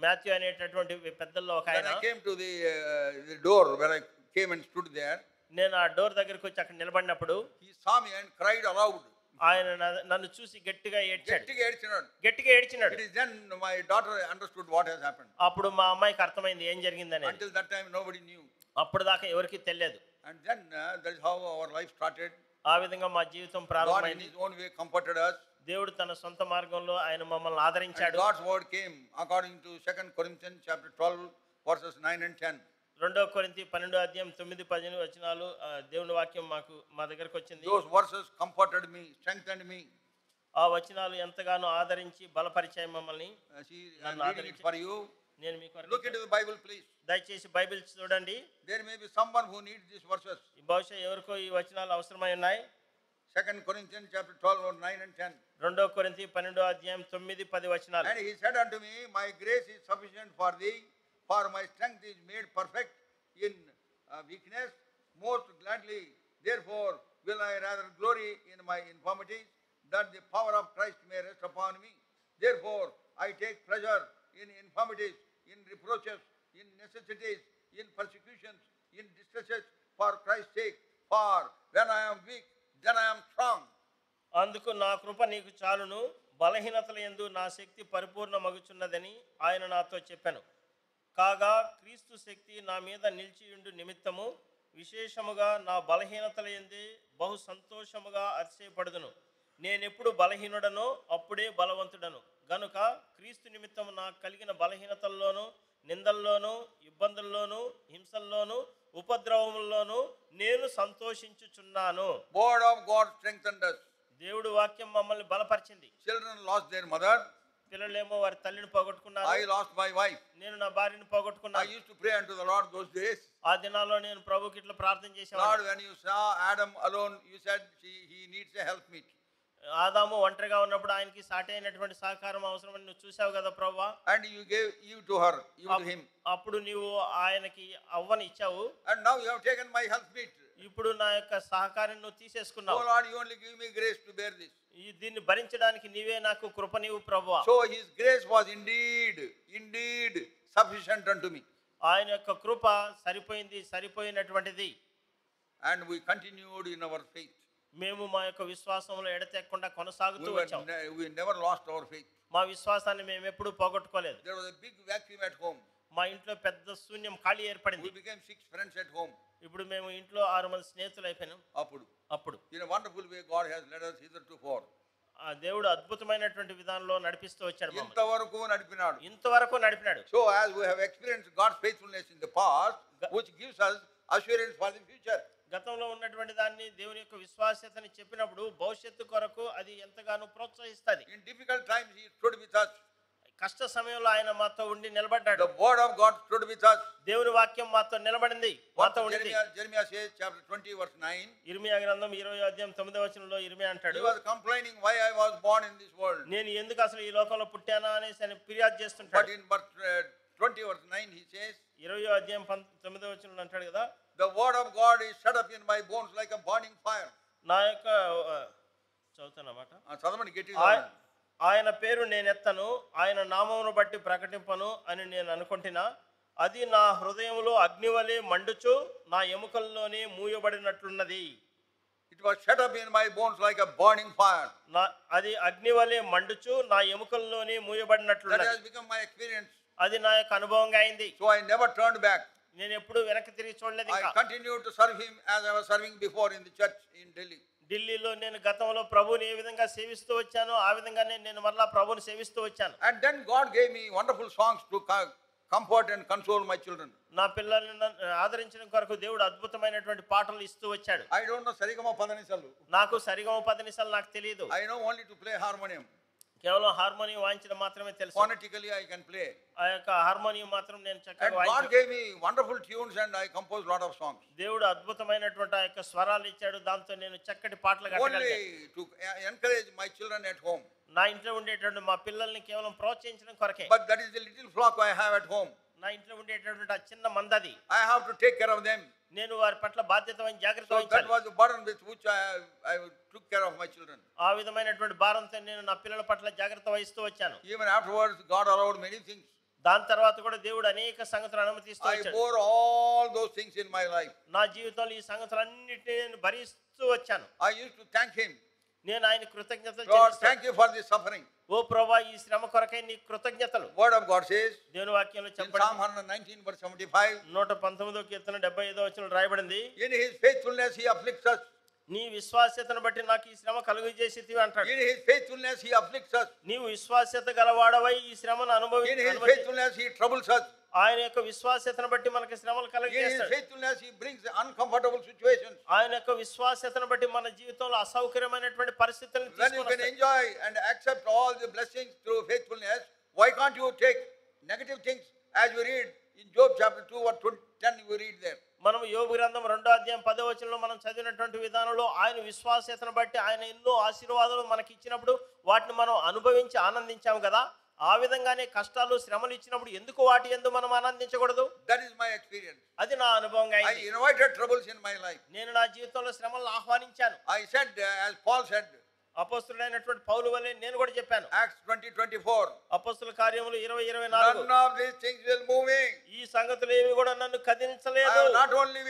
Matthew అనేటటువంటి పెద్దల్లో ఒక when ఆయన, I came to the door where I came and stood there, నేను ఆ డోర్ దగ్గరికి వచ్చి అక్కడ నిలబడినప్పుడు he saw me and cried aloud. ఆయన నన్ను చూసి గట్టిగా ఏడ్చాడు. గట్టిగా ఏడ్చినాడు. గట్టిగా ఏడ్చినాడు. It is then my daughter understood what has happened. అప్పుడు మా అమ్మాయికి అర్థమైంది ఏం జరిగిందని. Until that time nobody knew. అప్పుడు దాకా ఎవరికి తెలియదు. And then that is how our life started. ఆ విధంగా మా జీవితం God in ప్రారంభమైంది. his own way comforted us. దేవుడు తన సొంత మార్గంలో ఆయన మమ్మల్ని And ఆదరించాడు. God's word came according to 2 Corinthians chapter 12 verses 9 and 10. 2 కొరింథీ 12 అధ్యాయం 9-10 వచనాలు దేవుని వాక్యం మా దగ్గరికి వచ్చింది. Those verses comforted me, strengthened me. ఆ వచనాలు ఎంతగానో ఆదరించి బలపరిచాయి మమ్మల్ని. I'm reading it for you. నేను మీకు Look into the Bible, please. దయచేసి బైబిల్ చూడండి. There may be someone who needs these verses. బహుశా ఎవరికో ఈ వచనాలు అవసరమై ఉన్నాయి. 2 Corinthians chapter 12 verse 9 and 10. 2 కొరింథీ 12 అధ్యాయం 9-10 వచనాలు. And he said unto me, my grace is sufficient for thee, for my strength is made perfect in weakness. Most gladly, therefore, will I rather glory in my infirmities, that the power of Christ may rest upon me. Therefore, I take pleasure in infirmities, in reproaches, in necessities, in persecutions, in distresses, for Christ's sake. For when I am weak, then I am strong. అందుకు నా కృప నీకు చాలును, బలహీనతల యందు నా శక్తి పరిపూర్ణమగుచున్నదని ఆయన నాతో చెప్పాను. కాగా క్రీస్తు శక్తి నా మీద నిలిచియుండు నిమిత్తము విశేషముగా నా బలహీనతల యందే బహు సంతోషముగా అతిశయపడుదును. నేనెప్పుడు బలహీనుడనో అప్పుడే బలవంతుడను గనుక క్రీస్తు నిమిత్తము నాకు కలిగిన బలహీనతల్లోనూ, నిందల్లోనూ, ఇబ్బందుల్లోనూ, హింసల్లోనూ, ఉపద్రవముల్లోనూ నేను సంతోషించుచున్నాను. Word of God strengthened us. దేవుడు వాక్యం మమ్మల్ని బలపరిచింది. Children lost their mother. పిల్లలేమో వారి తల్లిని పోగొట్టుకున్నారు. I lost my wife. నేను నా భార్యను I పోగొట్టుకున్నాను. used to pray unto the Lord those days. ఆ దినాల్లో నేను ప్రభుకి ఇట్లా ప్రార్థన Lord, చేసేవాడిని. when you saw Adam alone, you said he needs a helpmeet. ఆదాము ఒంటరిగా ఉన్నప్పుడు ఆయనకి సాటి అయినటువంటి సహకారం అవసరమని నువ్వు చూసావు కదా ప్రభువా. And you gave Eve to her, Eve to him. అప్పుడు నీవు ఆయనకి అవ్వని ఇచ్చావు. And now you have taken my helpmeet. ఇప్పుడు నా యొక్క సహకారం నువ్వు Oh తీసేసుకున్నావు. Lord, you only give me grace to bear this. దీన్ని భరించడానికి నీవే నాకు కృప నీవు ప్రభువా. So his grace was indeed sufficient unto me. ఆయన యొక్క కృప సరిపోయినటువంటిది. And we continued in our faith. మేము మా యొక్క విశ్వాసంలో ఎడతెక్కకుండా కొనసాగుతూ వచ్చాం. We never lost our faith. మా విశ్వాసాన్ని మేము ఎప్పుడూ పోగొట్టుకోలేదు. There was a big vacuum at home. మా ఇంట్లో పెద్ద శూన్యం ఖాళీ ఏర్పడింది. We became 6 friends at home. ఇప్పుడు మేము ఇంట్లో 6 మంది స్నేహితులు అయిపోయినాం. అప్పుడు In a wonderful way, God has led us hitherto. ఆ దేవుడు అద్భుతమైనటువంటి విధానంలో నడిపిస్తూ వచ్చాడు మమ్మల్ని. ఇంతవరకు నడిపినాడు. So as we have experienced God's faithfulness in the past, which gives us assurance for the future. గతంలో ఉన్నటువంటి దాన్ని దేవుని యొక్క విశ్వాస్యతని చెప్పినప్పుడు భవిష్యత్తు కొరకు అది ఎంతగానో ప్రోత్సహిస్తుంది. In difficult times he stood with us. కష్ట సమయంలో ఆయన మాతో ఉండి నిలబడ్డాడు. The word of God stood with us. దేవుని వాక్యం మాతో నిలబడింది, మాతో ఉండింది. Jeremiah says chapter 20 verse 9. ఇర్మియా గ్రంథం 20 అధ్యాయం 9వ వచనంలో ఇర్మియా అంటాడు, He was complaining why I was born in this world. నేను ఎందుకు అసలు ఈ లోకంలో పుట్టానా అనేసి ఆయన ఫిర్యాదు చేస్తుంటాడు. But in verse 20 verse 9 he says, 20వ అధ్యాయం 9వ వచనంలో అంటాడు కదా, the word of God is shut up in my bones like a burning fire. నా యొక్క చదువుతానమాట. చదవండి గట్టిగా. ఆయన పేరు నేనెత్తను, ఆయన నామమును బట్టి ప్రకటింపను అని నేను అనుకుంటున్నా. అది నా హృదయంలో అగ్నివలే మండుచు నా ఎముకల్లోనే మూయబడినట్లున్నది. It was shut up in my bones like a burning fire. అది అగ్నివలే మండుచు నా ఎముకల్లోనే మూయబడినట్లున్నది. That has become my experience. అది నా యొక్క అనుభవంగా అయింది. So I never turned back. నేను ఎప్పుడు వెనక్కి తిరిగి చూడలేదు. I continued to serve him as I was serving before in the church in Delhi. ఢిల్లీలో నేను గతంలో ప్రభుని ఏ విధంగా సేవిస్తూ వచ్చానో ఆ విధంగానే నేను మరలా ప్రభుని సేవిస్తూ వచ్చాను. And then God gave me wonderful songs to comfort and console my children. నా పిల్లల్ని ఆదరించడం కొరకు దేవుడు అద్భుతమైనటువంటి పాటలు ఇస్తూ వచ్చాడు. I don't know sarigama padanisalu. నాకు సరిగమ పదనిసలు నాకు తెలియదు. I know only to play harmonium. కేవలం హార్మోనియం వాయించడం మాత్రమే తెలుసు. Phonetically I can play. ఆ యొక్క హార్మోనియం మాత్రం నేను And చక్కగా God వాయించ. gave me wonderful tunes and I composed lot of songs. దేవుడు అద్భుతమైనటువంటి ఆ యొక్క స్వరాలు ఇచ్చాడు. దాంతో నేను చక్కటి పాటలు కట్టగలిగాను. Only to encourage my children at home. నా ఇంట్లో ఉండేటువంటి మా పిల్లల్ని కేవలం ప్రోత్సహించడం కొరకే. But that is the little flock I have at home. నా ఇంట్లో ఉండేటటువంటి ఆ చిన్న మందది. I have to take care of them. నేను వారి పట్ల బాధ్యత జాగ్రత్త So that వహించాలి. was the burden with which I took care of my children. ఆ విధమైనటువంటి భారంతో నేను నా పిల్లల పట్ల జాగ్రత్త వహిస్తూ వచ్చాను. Even afterwards, God allowed many things. దాని తర్వాత కూడా దేవుడు అనేక సంగతులు అనుమతిస్తూ I వచ్చాడు. bore all those things in my life. నా జీవితంలో ఈ సంగతులన్నిటిని నేను భరిస్తూ వచ్చాను. I used to thank Him. నేను ఆయన కృతజ్ఞతలు God, చెల్లిస్తాను. thank you for this suffering. ఓ ప్రభువా, ఈ శ్రమ కొరకై నీ కృతజ్ఞతలు. Word of God says దేవుని వాక్యంలో in చెప్పండి. Psalm 119 verse 75, 119వ కీర్తన 75వ వచనంలో రాయబడింది, in His faithfulness He afflicts us. నీ విశ్వాస్యతను బట్టి నాకు ఈ శ్రమ కలుగజేసితివి అంటాడు. In His faithfulness He afflicts us. నీవు విశ్వాస్యత గలవాడవై ఈ శ్రమను In His faithfulness He troubles us. ఆయన యొక్క విశ్వాస్యతను బట్టి మనకి శ్రమలు In His కలుగజేస్తాడు. faithfulness He brings uncomfortable situations. ఆయన యొక్క విశ్వాస్యతను బట్టి మన జీవితంలో అసౌకర్యమైనటువంటి పరిస్థితులను When you can తీసుకొని enjoy and accept all the blessings through faithfulness, why can't you take negative things as we read in Job chapter 2 or 10 we read there. మనం యోబు గ్రంథం 2వ అధ్యాయం 10వ వచనంలో మనం చదివినటువంటి విధానంలో ఆయన విశ్వాస్యతను బట్టి ఆయన ఎన్నో ఆశీర్వాదాలు మనకి ఇచ్చినప్పుడు వాటిని మనం అనుభవించి ఆనందించాం కదా. ఆ విధంగానే కష్టాలు శ్రమలు ఇచ్చినప్పుడు ఎందుకు వాటి యందు మనం ఆనందించకూడదు? That is my experience. అది నా అనుభవంగా I అయింది. invited troubles in my life. నేను నా జీవితంలో శ్రమలను ఆహ్వానించాను. I said, as Paul said, అపోస్తులైనటువంటి పౌలు వలె నేను కూడా చెప్పాను. Acts 20:24. అపోస్తుల కార్యములు 20:24. None of these things will move me. ఈ సంగతులు ఏవి కూడా నన్ను I కదిలించలేదు. am not only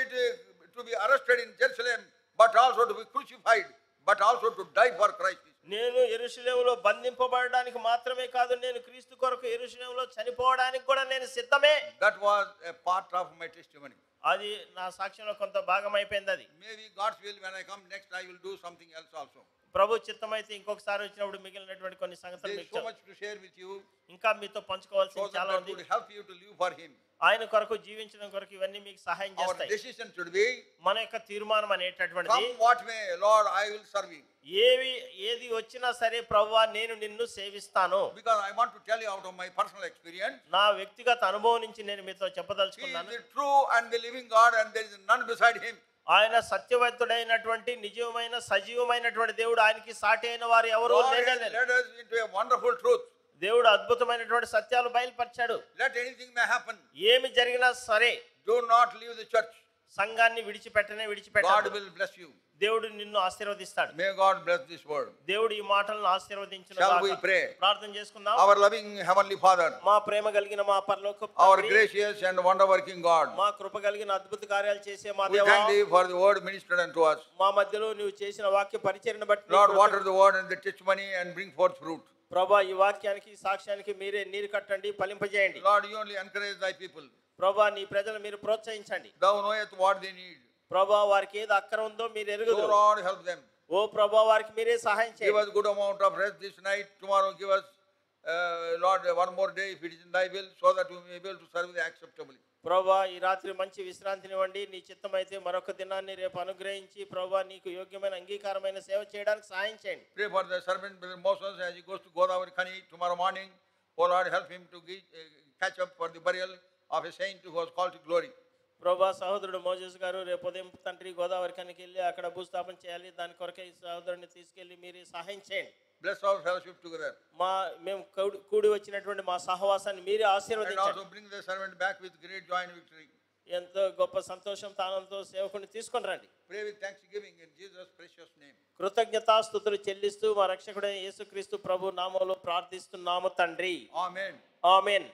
to be arrested in Jerusalem, but also to be crucified, but also to die for Christ. నేను యెరూషలేములో బంధింపబడడానికి మాత్రమే కాదు, నేను క్రీస్తు కొరకు యెరూషలేములో చనిపోవడానికి కూడా నేను సిద్ధమే. That was a part of my testimony. అది నా సాక్ష్యంలో కొంత భాగం అయిపోయింది. అది Maybe God's will, when I come next, I will do something else also. ప్రభు చిత్తమైతే ఇంకొకసారి వచ్చినప్పుడు మిగిలినటువంటి కొన్ని సంగతులు There is మీకు so much to share with you, ఇంకా మీతో so పంచుకోవాల్సింది that చాలా God ఉంది. would help you to live for Him. ఆయన కొరకు జీవించడం కొరకు ఇవన్నీ మీకు సహాయం Our చేస్తాయి. decision should be, మన యొక్క తీర్మానం అనేటటువంటిది, come what may, Lord, I will serve you. ఏది వచ్చినా సరే ప్రభువా నేను నిన్ను సేవిస్తాను. Because I want to tell you out of my personal experience, నా వ్యక్తిగత అనుభవం నుంచి నేను మీతో He is చెప్పదలుచుకున్నాను. the true and the living God, and there is none beside Him. ఆయన సత్యవంతుడైనటువంటి నిజమైన సజీవమైనటువంటి దేవుడు, ఆయనకి సాటి అయిన వారు ఎవరు God has లేనే led us into a wonderful truth. దేవుడు అద్భుతమైనటువంటి సత్యాలు బయలుపరిచాడు. Let anything may happen, ఏమి జరిగినా సరే do not leave the church. సంఘాన్ని God విడిచిపెట్టాడు. will bless you. దేవుడు నిన్ను ఆశీర్వదిస్తాడు. May God bless this word. దేవుడు ఈ మాటలను ఆశీర్వదించును Shall గాక. we pray? ప్రార్థన చేసుకుందాం. Our loving Heavenly Father, మా ప్రేమ కలిగిన మా పరలోకపు our తండ్రి, gracious and wonder-working God, మా కృప కలిగిన అద్భుత కార్యాలు చేసే మా we దేవా, thank Thee for the word ministered unto us. మా మధ్యలో నువ్వు చేసిన వాక్య పరిచర్యను బట్టి Lord, నీకు water the word and the testimony and bring forth fruit. ప్రభా ఈ వాక్యానికి సాక్ష్యానికి మీరే నీరు కట్టండి, ఫలింపజేయండి. Lord, you only encourage Thy people. ప్రభా నీ ప్రజలు మీరు ప్రోత్సహించండి. Thou knowest what they need. ప్రభా వారికి ఏది అక్కర ఉందో మీరు So ఎరుగుదురు. Lord, help them. ఓ ప్రభా వారికి మీరే సహాయం Give చేయండి. us good amount of rest this night. Tomorrow give us, Lord, one more day if it is in Thy will, so that we may be able to serve Thee acceptably. ప్రభా ఈ రాత్రి మంచి విశ్రాంతినివ్వండి. నీ చిత్తమైతే మరొక దినాన్ని రేపు అనుగ్రహించి ప్రభా నీకు యోగ్యమైన అంగీకారమైన సేవ చేయడానికి సహాయం చేయండి. Pray for the servant Brother Moses as he goes to Godavari Khani tomorrow morning. Oh Lord, help him to catch up for the burial of a saint who was called to glory. ప్రభా సహోదరుడు Moses గారు రేపు ఉదయం తండ్రి గోదావరి కనికి వెళ్ళి అక్కడ భూస్థాపన చేయాలి. దాని కొరకే ఈ సహోదరుని తీసుకెళ్లి మీరు సహాయం చేయండి. Bless our fellowship together. మేము కూడి వచ్చినటువంటి మా సహవాసాన్ని మీరే And ఆశీర్వదించండి. also bring the servant back with great joy and victory. ఎంతో గొప్ప సంతోషం తానంతో సేవకుని తీసుకొని రండి. Pray with thanksgiving in Jesus' precious name. కృతజ్ఞతాస్తుతులు చెల్లిస్తూ మా రక్షకుడైన యేసుక్రీస్తు ప్రభు నామములో ప్రార్థిస్తున్నాము తండ్రి. Amen. ఆమేన్.